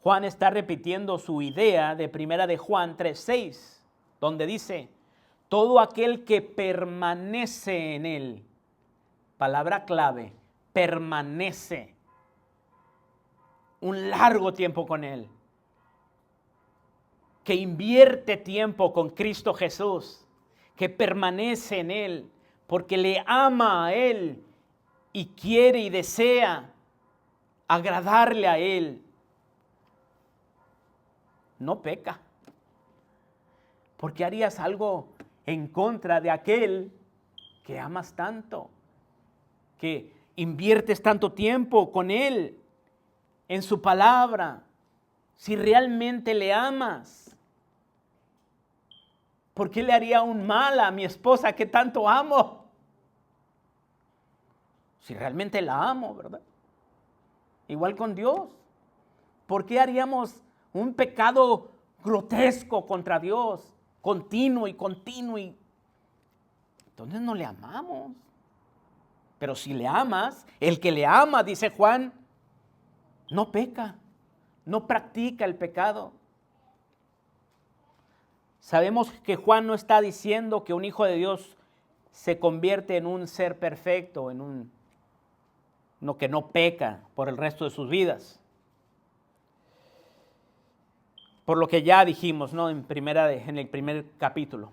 Juan está repitiendo su idea de primera de Juan 3:6, donde dice, todo aquel que permanece en él, palabra clave, permanece un largo tiempo con él, que invierte tiempo con Cristo Jesús, que permanece en él, porque le ama a él y quiere y desea agradarle a él, no peca. ¿Por qué harías algo en contra de aquel que amas tanto? Que inviertes tanto tiempo con él, en su palabra, si realmente le amas. ¿Por qué le haría un mal a mi esposa que tanto amo? Si realmente la amo, ¿verdad? Igual con Dios. ¿Por qué haríamos un pecado grotesco contra Dios, continuo? Entonces no le amamos. Pero si le amas, el que le ama, dice Juan, no peca, no practica el pecado. Sabemos que Juan no está diciendo que un hijo de Dios se convierte en un ser perfecto, que no peca por el resto de sus vidas. Por lo que ya dijimos, ¿no? en el primer capítulo.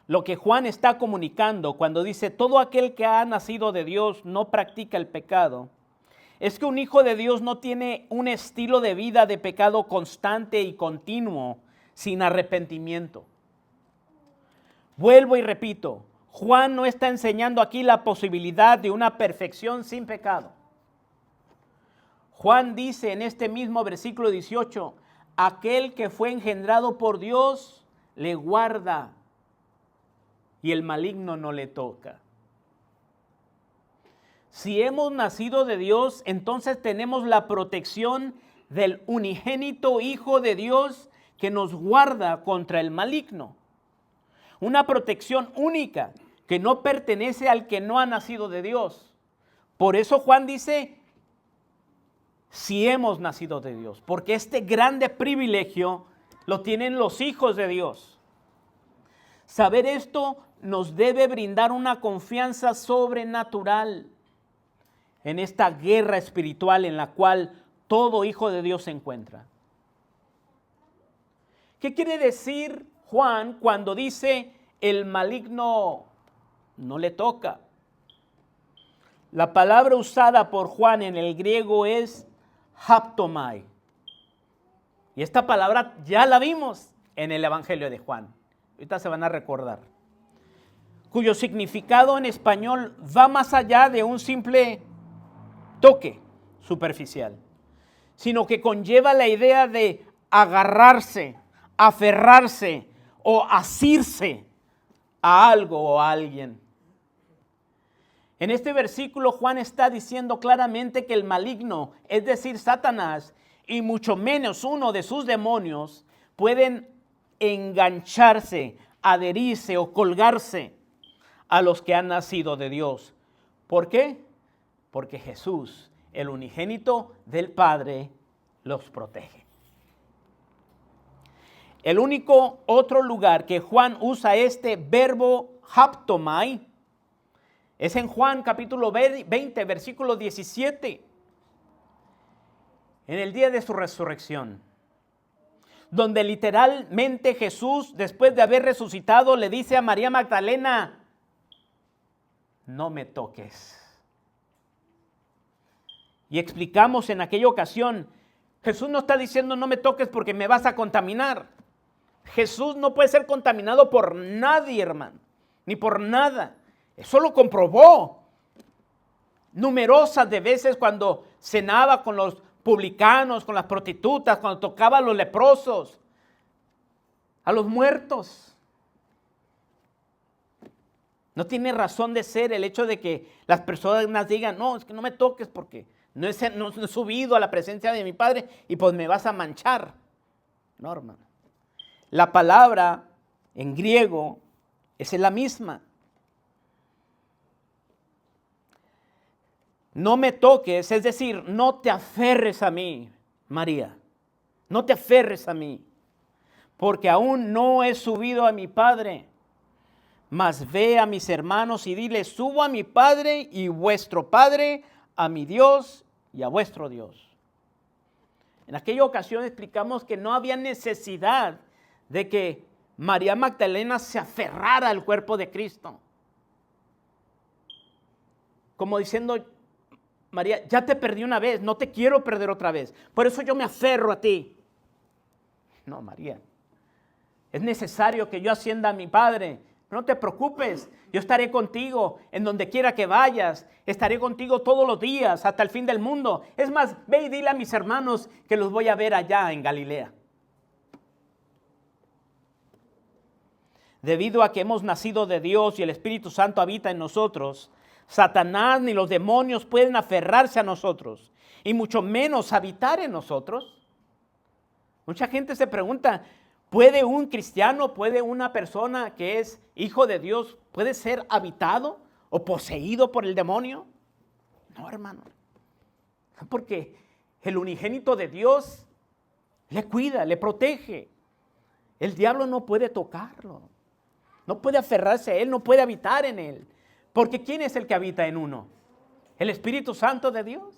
Lo que Juan está comunicando cuando dice todo aquel que ha nacido de Dios no practica el pecado, es que un hijo de Dios no tiene un estilo de vida de pecado constante y continuo sin arrepentimiento. Vuelvo y repito, Juan no está enseñando aquí la posibilidad de una perfección sin pecado. Juan dice en este mismo versículo 18, aquel que fue engendrado por Dios le guarda y el maligno no le toca. Si hemos nacido de Dios, entonces tenemos la protección del unigénito Hijo de Dios que nos guarda contra el maligno. Una protección única que no pertenece al que no ha nacido de Dios. Por eso Juan dice, si hemos nacido de Dios, porque este grande privilegio lo tienen los hijos de Dios. Saber esto nos debe brindar una confianza sobrenatural en esta guerra espiritual en la cual todo hijo de Dios se encuentra. ¿Qué quiere decir Juan cuando dice el maligno no le toca? La palabra usada por Juan en el griego es haptomai. Y esta palabra ya la vimos en el Evangelio de Juan. Ahorita se van a recordar. Cuyo significado en español va más allá de un simple toque superficial, sino que conlleva la idea de agarrarse, aferrarse o asirse a algo o a alguien. En este versículo Juan está diciendo claramente que el maligno, es decir, Satanás, y mucho menos uno de sus demonios, pueden engancharse, adherirse o colgarse a los que han nacido de Dios. ¿Por qué? Porque Jesús, el unigénito del Padre, los protege. El único otro lugar que Juan usa este verbo haptomai es en Juan capítulo 20, versículo 17, en el día de su resurrección, donde literalmente Jesús, después de haber resucitado, le dice a María Magdalena, no me toques. Y explicamos en aquella ocasión, Jesús no está diciendo no me toques porque me vas a contaminar. Jesús no puede ser contaminado por nadie, hermano, ni por nada. Eso lo comprobó numerosas de veces cuando cenaba con los publicanos, con las prostitutas, cuando tocaba a los leprosos, a los muertos. No tiene razón de ser el hecho de que las personas digan, no, es que no me toques porque no he subido a la presencia de mi Padre y pues me vas a manchar. No, hermano. La palabra en griego es la misma. No me toques, es decir, no te aferres a mí, María. No te aferres a mí, porque aún no he subido a mi Padre. Mas ve a mis hermanos y dile, subo a mi Padre y vuestro Padre, a mi Dios y a vuestro Dios. En aquella ocasión explicamos que no había necesidad de que María Magdalena se aferrara al cuerpo de Cristo. Como diciendo, María, ya te perdí una vez, no te quiero perder otra vez. Por eso yo me aferro a ti. No, María, es necesario que yo ascienda a mi Padre. No te preocupes, yo estaré contigo en donde quiera que vayas. Estaré contigo todos los días hasta el fin del mundo. Es más, ve y dile a mis hermanos que los voy a ver allá en Galilea. Debido a que hemos nacido de Dios y el Espíritu Santo habita en nosotros, Satanás ni los demonios pueden aferrarse a nosotros y mucho menos habitar en nosotros. Mucha gente se pregunta, ¿puede un cristiano, puede una persona que es hijo de Dios, puede ser habitado o poseído por el demonio? No, hermano. Porque el unigénito de Dios le cuida, le protege. El diablo no puede tocarlo. No puede aferrarse a él, no puede habitar en él. Porque ¿quién es el que habita en uno? El Espíritu Santo de Dios.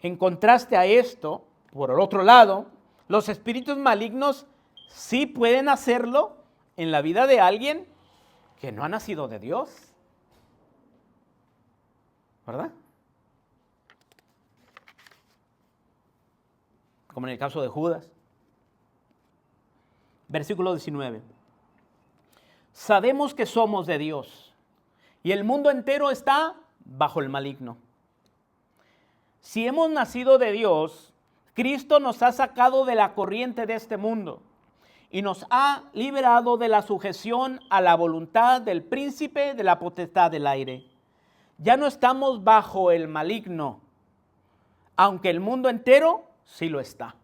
En contraste a esto, por el otro lado, los espíritus malignos sí pueden hacerlo en la vida de alguien que no ha nacido de Dios. ¿Verdad? Como en el caso de Judas. Versículo 19. Sabemos que somos de Dios y el mundo entero está bajo el maligno. Si hemos nacido de Dios, Cristo nos ha sacado de la corriente de este mundo y nos ha liberado de la sujeción a la voluntad del príncipe de la potestad del aire. Ya no estamos bajo el maligno, aunque el mundo entero sí lo está.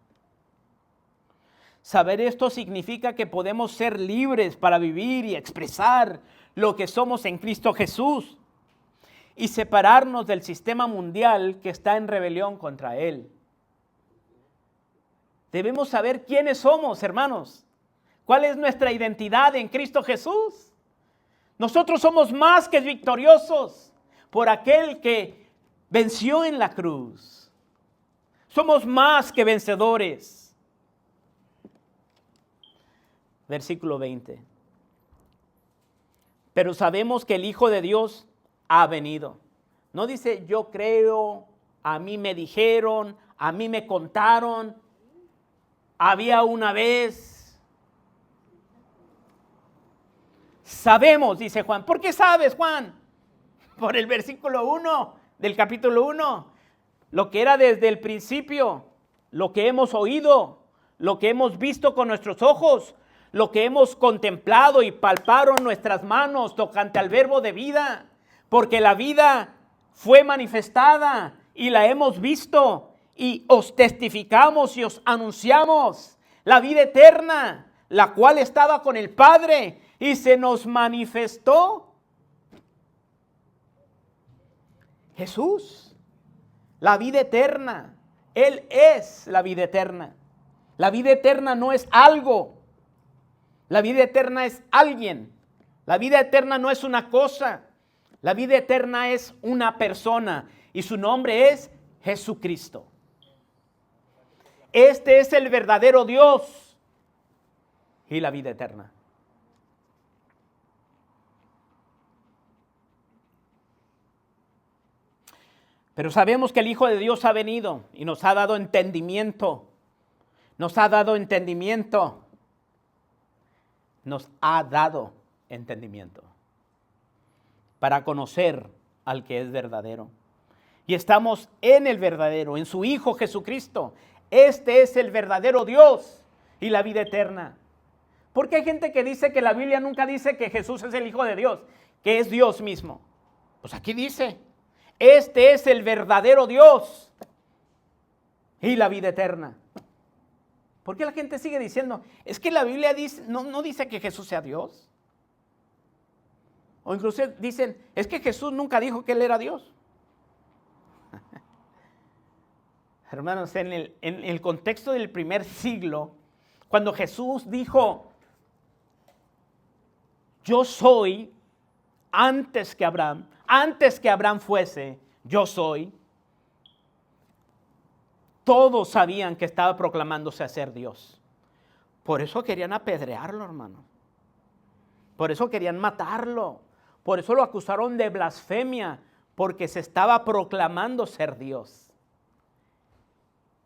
Saber esto significa que podemos ser libres para vivir y expresar lo que somos en Cristo Jesús y separarnos del sistema mundial que está en rebelión contra Él. Debemos saber quiénes somos, hermanos. ¿Cuál es nuestra identidad en Cristo Jesús? Nosotros somos más que victoriosos por aquel que venció en la cruz. Somos más que vencedores. Versículo 20. Pero sabemos que el Hijo de Dios ha venido. No dice yo creo, a mí me dijeron, a mí me contaron, había una vez. Sabemos, dice Juan. ¿Por qué sabes, Juan? Por el versículo 1 del capítulo 1. Lo que era desde el principio, lo que hemos oído, lo que hemos visto con nuestros ojos, lo que hemos contemplado y palparon nuestras manos tocante al verbo de vida, porque la vida fue manifestada y la hemos visto y os testificamos y os anunciamos la vida eterna, la cual estaba con el Padre y se nos manifestó. Jesús, la vida eterna, Él es la vida eterna. La vida eterna no es algo. La vida eterna es alguien. La vida eterna no es una cosa. La vida eterna es una persona y su nombre es Jesucristo. Este es el verdadero Dios y la vida eterna. Pero sabemos que el Hijo de Dios ha venido y nos ha dado entendimiento. Nos ha dado entendimiento. Nos ha dado entendimiento para conocer al que es verdadero. Y estamos en el verdadero, en su Hijo Jesucristo. Este es el verdadero Dios y la vida eterna. Porque hay gente que dice que la Biblia nunca dice que Jesús es el Hijo de Dios, que es Dios mismo. Pues aquí dice, este es el verdadero Dios y la vida eterna. ¿Por qué la gente sigue diciendo? Es que la Biblia dice, no dice que Jesús sea Dios. O incluso dicen, es que Jesús nunca dijo que Él era Dios. Hermanos, en el contexto del primer siglo, cuando Jesús dijo, yo soy antes que Abraham fuese, yo soy. Todos sabían que estaba proclamándose a ser Dios. Por eso querían apedrearlo, hermano. Por eso querían matarlo. Por eso lo acusaron de blasfemia, porque se estaba proclamando ser Dios.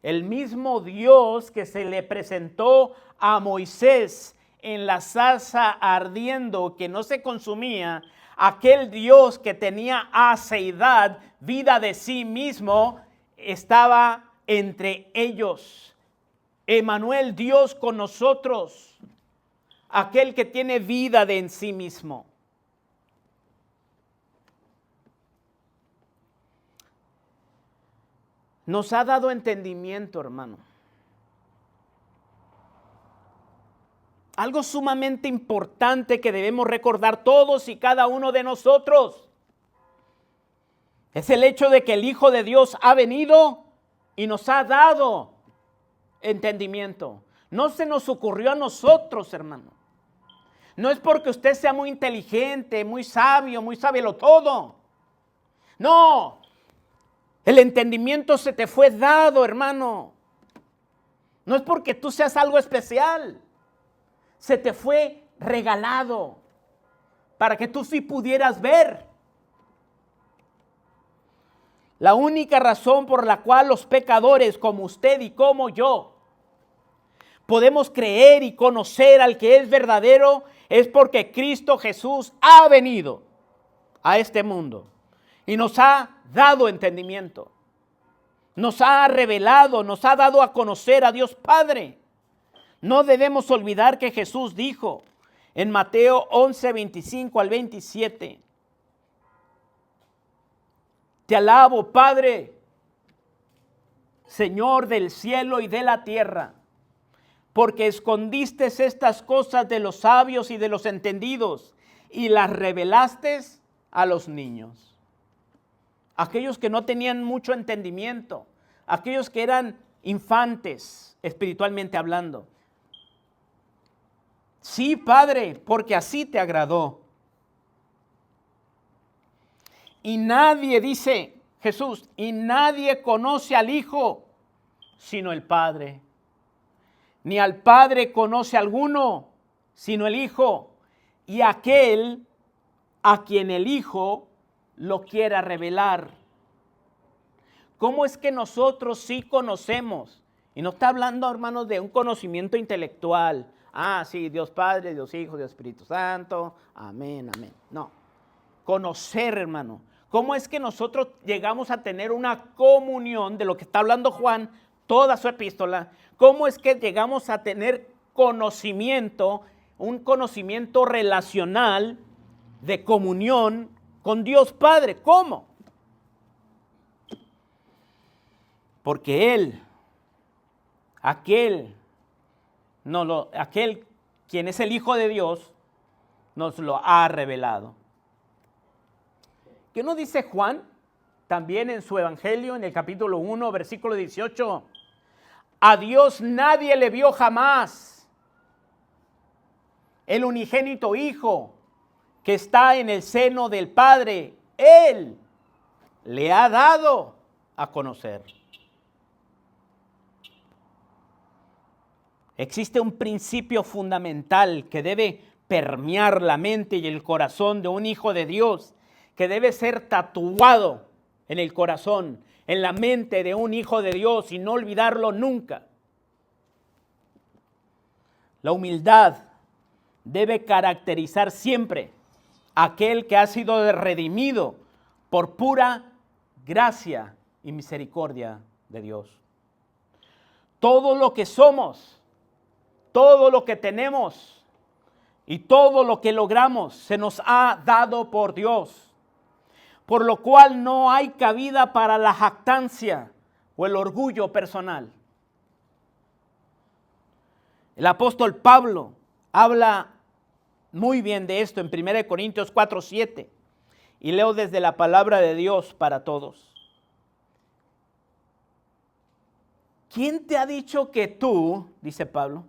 El mismo Dios que se le presentó a Moisés en la zarza ardiendo que no se consumía, aquel Dios que tenía aceidad, vida de sí mismo, estaba entre ellos. Emmanuel, Dios con nosotros, aquel que tiene vida de en sí mismo. Nos ha dado entendimiento, hermano. Algo sumamente importante que debemos recordar todos y cada uno de nosotros es el hecho de que el Hijo de Dios ha venido y nos ha dado entendimiento. No se nos ocurrió a nosotros, hermano. No es porque usted sea muy inteligente, muy sabio, muy sábelo todo. No. El entendimiento se te fue dado, hermano. No es porque tú seas algo especial. Se te fue regalado para que tú sí pudieras ver. La única razón por la cual los pecadores como usted y como yo podemos creer y conocer al que es verdadero, es porque Cristo Jesús ha venido a este mundo y nos ha dado entendimiento. Nos ha revelado, nos ha dado a conocer a Dios Padre. No debemos olvidar que Jesús dijo en Mateo 11, 25 al 27, te alabo, Padre, Señor del cielo y de la tierra, porque escondiste estas cosas de los sabios y de los entendidos y las revelaste a los niños. Aquellos que no tenían mucho entendimiento, aquellos que eran infantes espiritualmente hablando. Sí, Padre, porque así te agradó. Y nadie, dice Jesús, y nadie conoce al Hijo sino el Padre. Ni al Padre conoce alguno sino el Hijo, y aquel a quien el Hijo lo quiera revelar. ¿Cómo es que nosotros sí conocemos? Y no está hablando, hermanos, de un conocimiento intelectual. Ah, sí, Dios Padre, Dios Hijo, Dios Espíritu Santo. Amén, amén. No. Conocer, hermano. ¿Cómo es que nosotros llegamos a tener una comunión de lo que está hablando Juan, toda su epístola? ¿Cómo es que llegamos a tener conocimiento, un conocimiento relacional de comunión con Dios Padre? ¿Cómo? Porque Él, aquel quien es el Hijo de Dios, nos lo ha revelado. ¿Qué nos dice Juan? También en su Evangelio, en el capítulo 1, versículo 18. A Dios nadie le vio jamás. El unigénito Hijo que está en el seno del Padre, Él le ha dado a conocer. Existe un principio fundamental que debe permear la mente y el corazón de un hijo de Dios, que debe ser tatuado en el corazón, en la mente de un hijo de Dios y no olvidarlo nunca. La humildad debe caracterizar siempre a aquel que ha sido redimido por pura gracia y misericordia de Dios. Todo lo que somos, todo lo que tenemos y todo lo que logramos se nos ha dado por Dios, por lo cual no hay cabida para la jactancia o el orgullo personal. El apóstol Pablo habla muy bien de esto en 1 Corintios 4:7 y leo desde la palabra de Dios para todos. ¿Quién te ha dicho que tú, dice Pablo,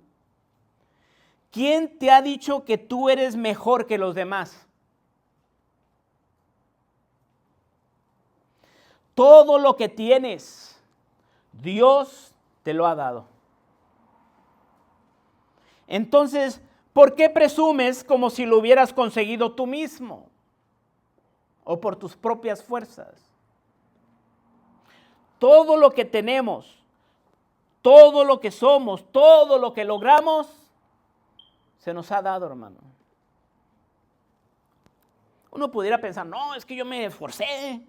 quién te ha dicho que tú eres mejor que los demás? Todo lo que tienes, Dios te lo ha dado. Entonces, ¿por qué presumes como si lo hubieras conseguido tú mismo o por tus propias fuerzas? Todo lo que tenemos, todo lo que somos, todo lo que logramos, se nos ha dado, hermano. Uno pudiera pensar, no, es que yo me esforcé,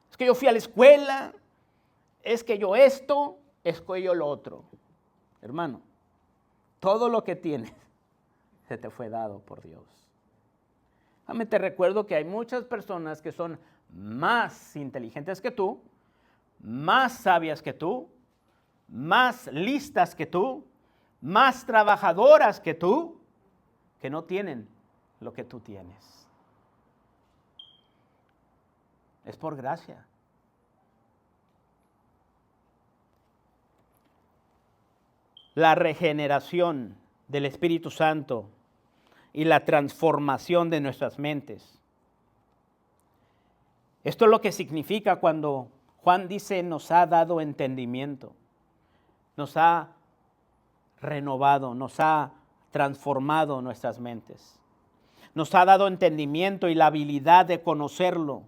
es que yo fui a la escuela, es que yo esto, es que yo lo otro. Hermano, todo lo que tienes se te fue dado por Dios. Te recuerdo que hay muchas personas que son más inteligentes que tú, más sabias que tú, más listas que tú, más trabajadoras que tú, que no tienen lo que tú tienes. Es por gracia. La regeneración del Espíritu Santo y la transformación de nuestras mentes. Esto es lo que significa cuando Juan dice nos ha dado entendimiento, nos ha renovado, nos ha transformado nuestras mentes. Nos ha dado entendimiento y la habilidad de conocerlo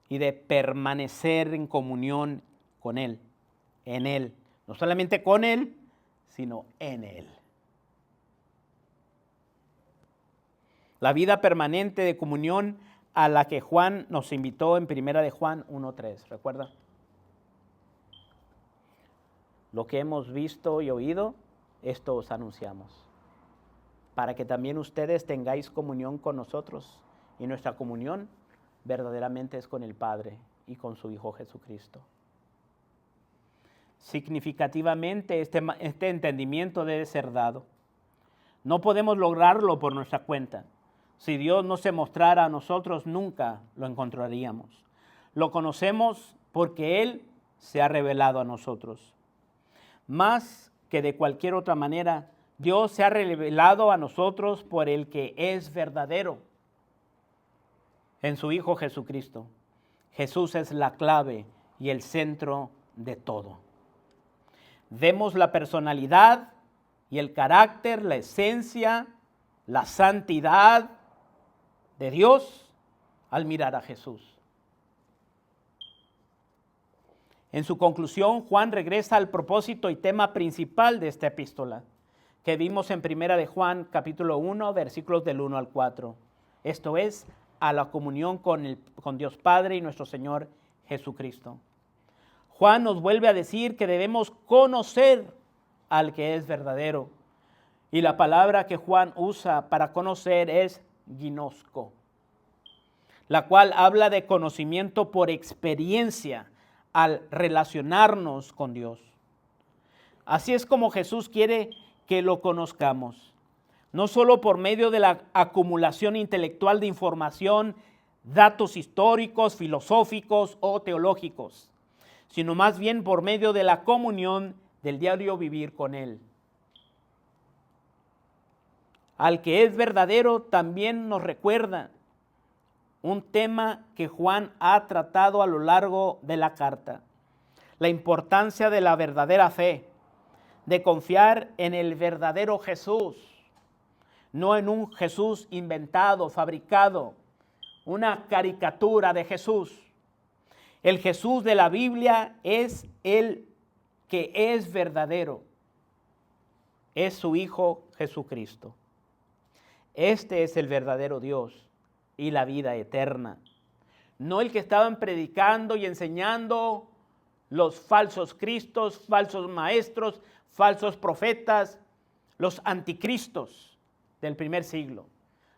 y de permanecer en comunión con Él, en Él. No solamente con Él, sino en Él. La vida permanente de comunión a la que Juan nos invitó en 1 de Juan 1:3, ¿recuerda? Lo que hemos visto y oído, esto os anunciamos, para que también ustedes tengáis comunión con nosotros, y nuestra comunión verdaderamente es con el Padre y con su Hijo Jesucristo. Significativamente, este entendimiento debe ser dado. No podemos lograrlo por nuestra cuenta. Si Dios no se mostrara a nosotros, nunca lo encontraríamos. Lo conocemos porque Él se ha revelado a nosotros. Más que de cualquier otra manera, Dios se ha revelado a nosotros por el que es verdadero, en su Hijo Jesucristo. Jesús es la clave y el centro de todo. Vemos la personalidad y el carácter, la esencia, la santidad de Dios al mirar a Jesús. En su conclusión, Juan regresa al propósito y tema principal de esta epístola, que vimos en 1 de Juan, capítulo 1, versículos del 1 al 4. Esto es, a la comunión con Dios Padre y nuestro Señor Jesucristo. Juan nos vuelve a decir que debemos conocer al que es verdadero. Y la palabra que Juan usa para conocer es ginosko, la cual habla de conocimiento por experiencia al relacionarnos con Dios. Así es como Jesús quiere que lo conozcamos, no solo por medio de la acumulación intelectual de información, datos históricos, filosóficos o teológicos, sino más bien por medio de la comunión del diario vivir con Él. Al que es verdadero también nos recuerda un tema que Juan ha tratado a lo largo de la carta: la importancia de la verdadera fe, de confiar en el verdadero Jesús, no en un Jesús inventado, fabricado, una caricatura de Jesús. El Jesús de la Biblia es el que es verdadero, es su Hijo Jesucristo. Este es el verdadero Dios y la vida eterna, no el que estaban predicando y enseñando los falsos cristos, falsos maestros, falsos profetas, los anticristos del primer siglo,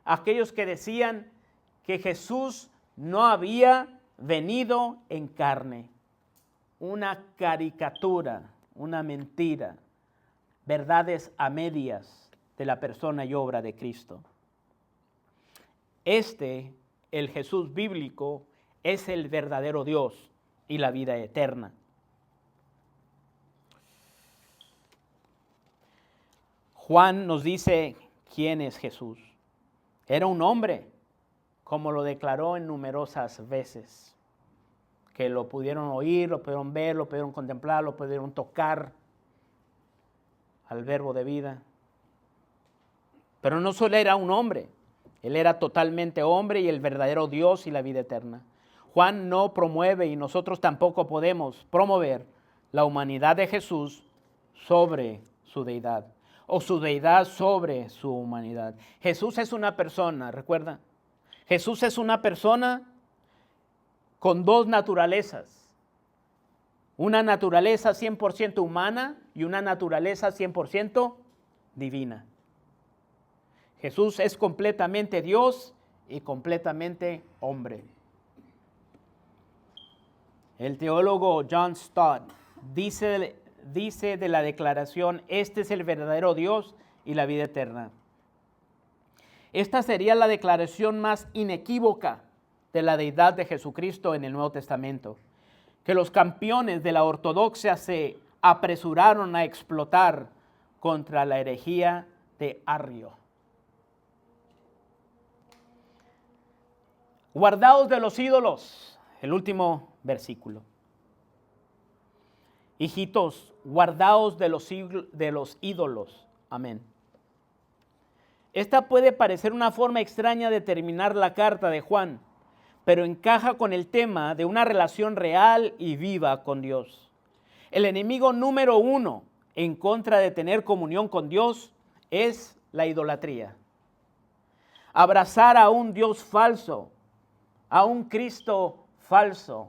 aquellos que decían que Jesús no había venido en carne. Una caricatura, una mentira, verdades a medias de la persona y obra de Cristo. El Jesús bíblico, es el verdadero Dios y la vida eterna. Juan nos dice quién es Jesús. Era un hombre, como lo declaró en numerosas veces, que lo pudieron oír, lo pudieron ver, lo pudieron contemplar, lo pudieron tocar al verbo de vida. Pero no solo era un hombre, Él era totalmente hombre y el verdadero Dios y la vida eterna. Juan no promueve, y nosotros tampoco podemos promover, la humanidad de Jesús sobre su deidad, o su deidad sobre su humanidad. Jesús es una persona, ¿recuerda? Jesús es una persona con dos naturalezas. Una naturaleza 100% humana y una naturaleza 100% divina. Jesús es completamente Dios y completamente hombre. El teólogo John Stott dice de la declaración: este es el verdadero Dios y la vida eterna. Esta sería la declaración más inequívoca de la deidad de Jesucristo en el Nuevo Testamento, que los campeones de la ortodoxia se apresuraron a explotar contra la herejía de Arrio. Guardaos de los ídolos, el último versículo. Hijitos, guardaos de los ídolos. Amén. Esta puede parecer una forma extraña de terminar la carta de Juan, pero encaja con el tema de una relación real y viva con Dios. El enemigo número uno en contra de tener comunión con Dios es la idolatría. Abrazar a un Dios falso, a un Cristo falso,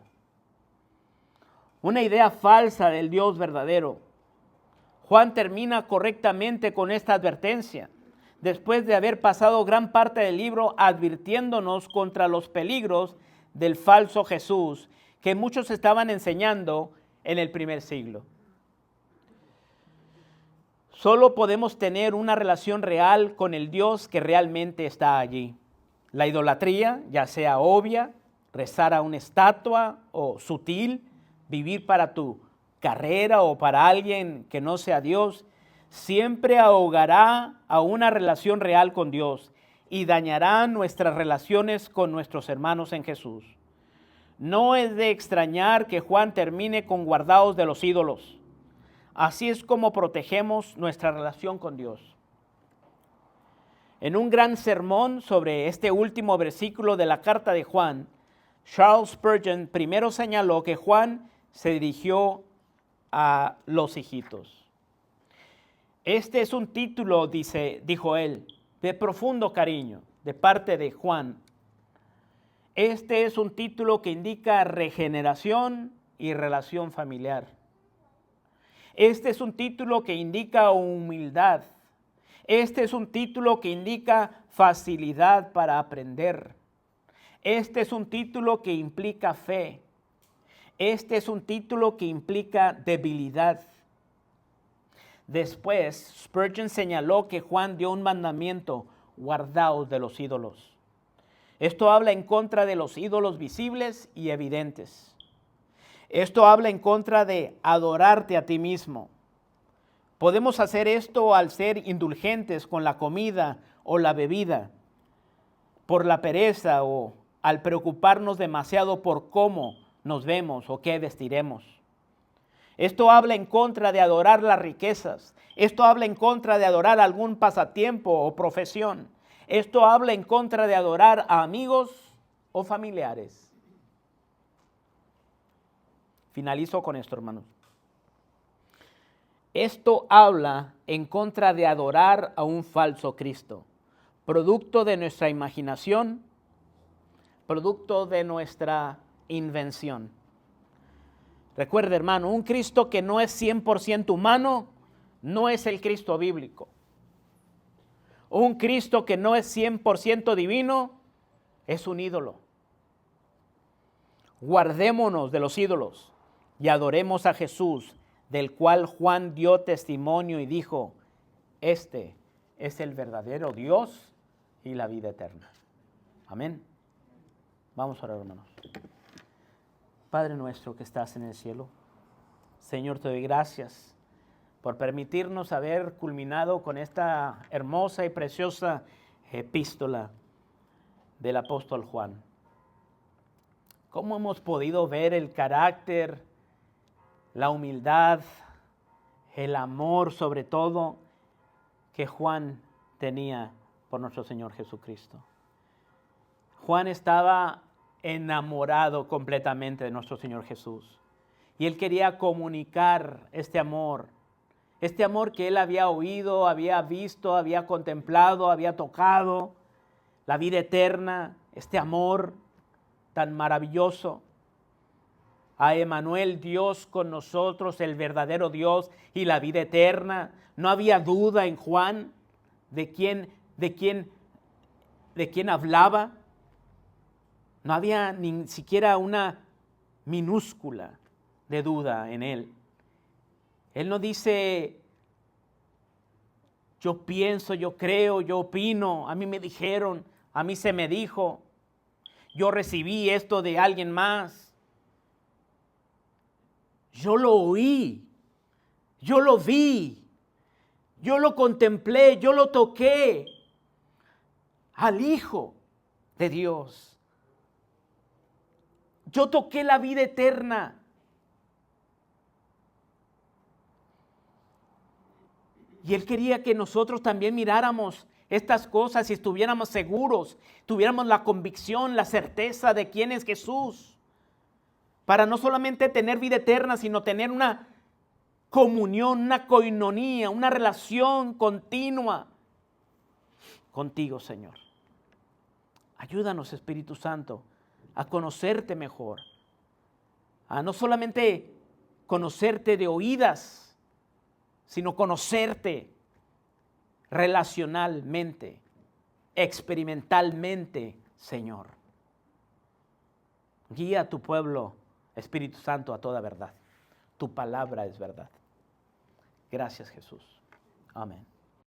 una idea falsa del Dios verdadero. Juan termina correctamente con esta advertencia, después de haber pasado gran parte del libro advirtiéndonos contra los peligros del falso Jesús que muchos estaban enseñando en el primer siglo. Solo podemos tener una relación real con el Dios que realmente está allí. La idolatría, ya sea obvia, rezar a una estatua, o sutil, vivir para tu carrera o para alguien que no sea Dios, siempre ahogará a una relación real con Dios y dañará nuestras relaciones con nuestros hermanos en Jesús. No es de extrañar que Juan termine con guardaos de los ídolos. Así es como protegemos nuestra relación con Dios. En un gran sermón sobre este último versículo de la carta de Juan, Charles Spurgeon primero señaló que Juan se dirigió a los hijitos. Este es un título, dijo él, de profundo cariño de parte de Juan. Este es un título que indica regeneración y relación familiar. Este es un título que indica humildad. Este es un título que indica facilidad para aprender. Este es un título que implica fe. Este es un título que implica debilidad. Después, Spurgeon señaló que Juan dio un mandamiento: guardaos de los ídolos. Esto habla en contra de los ídolos visibles y evidentes. Esto habla en contra de adorarte a ti mismo. Podemos hacer esto al ser indulgentes con la comida o la bebida, por la pereza o al preocuparnos demasiado por cómo nos vemos o qué vestiremos. Esto habla en contra de adorar las riquezas. Esto habla en contra de adorar algún pasatiempo o profesión. Esto habla en contra de adorar a amigos o familiares. Finalizo con esto, hermanos. Esto habla en contra de adorar a un falso Cristo, producto de nuestra imaginación, producto de nuestra invención. Recuerde, hermano, un Cristo que no es 100% humano no es el Cristo bíblico. Un Cristo que no es 100% divino es un ídolo. Guardémonos de los ídolos y adoremos a Jesús, del cual Juan dio testimonio y dijo: este es el verdadero Dios y la vida eterna. Amén. Vamos a orar, hermanos. Padre nuestro que estás en el cielo, Señor, te doy gracias por permitirnos haber culminado con esta hermosa y preciosa epístola del apóstol Juan. ¿Cómo hemos podido ver el carácter, la humildad, el amor sobre todo que Juan tenía por nuestro Señor Jesucristo? Juan estaba enamorado completamente de nuestro Señor Jesús y él quería comunicar este amor que él había oído, había visto, había contemplado, había tocado, la vida eterna, este amor tan maravilloso. A Emmanuel, Dios con nosotros, el verdadero Dios y la vida eterna. No había duda en Juan de quién hablaba. No había ni siquiera una minúscula de duda en él. Él no dice: yo pienso, yo creo, yo opino, a mí me dijeron, a mí se me dijo, yo recibí esto de alguien más. Yo lo oí, yo lo vi, yo lo contemplé, yo lo toqué al Hijo de Dios. Yo toqué la vida eterna. Y Él quería que nosotros también miráramos estas cosas y estuviéramos seguros, tuviéramos la convicción, la certeza de quién es Jesús. Para no solamente tener vida eterna, sino tener una comunión, una coinonía, una relación continua contigo, Señor. Ayúdanos, Espíritu Santo, a conocerte mejor, a no solamente conocerte de oídas, sino conocerte relacionalmente, experimentalmente, Señor. Guía a tu pueblo, Espíritu Santo, a toda verdad. Tu palabra es verdad. Gracias, Jesús. Amén.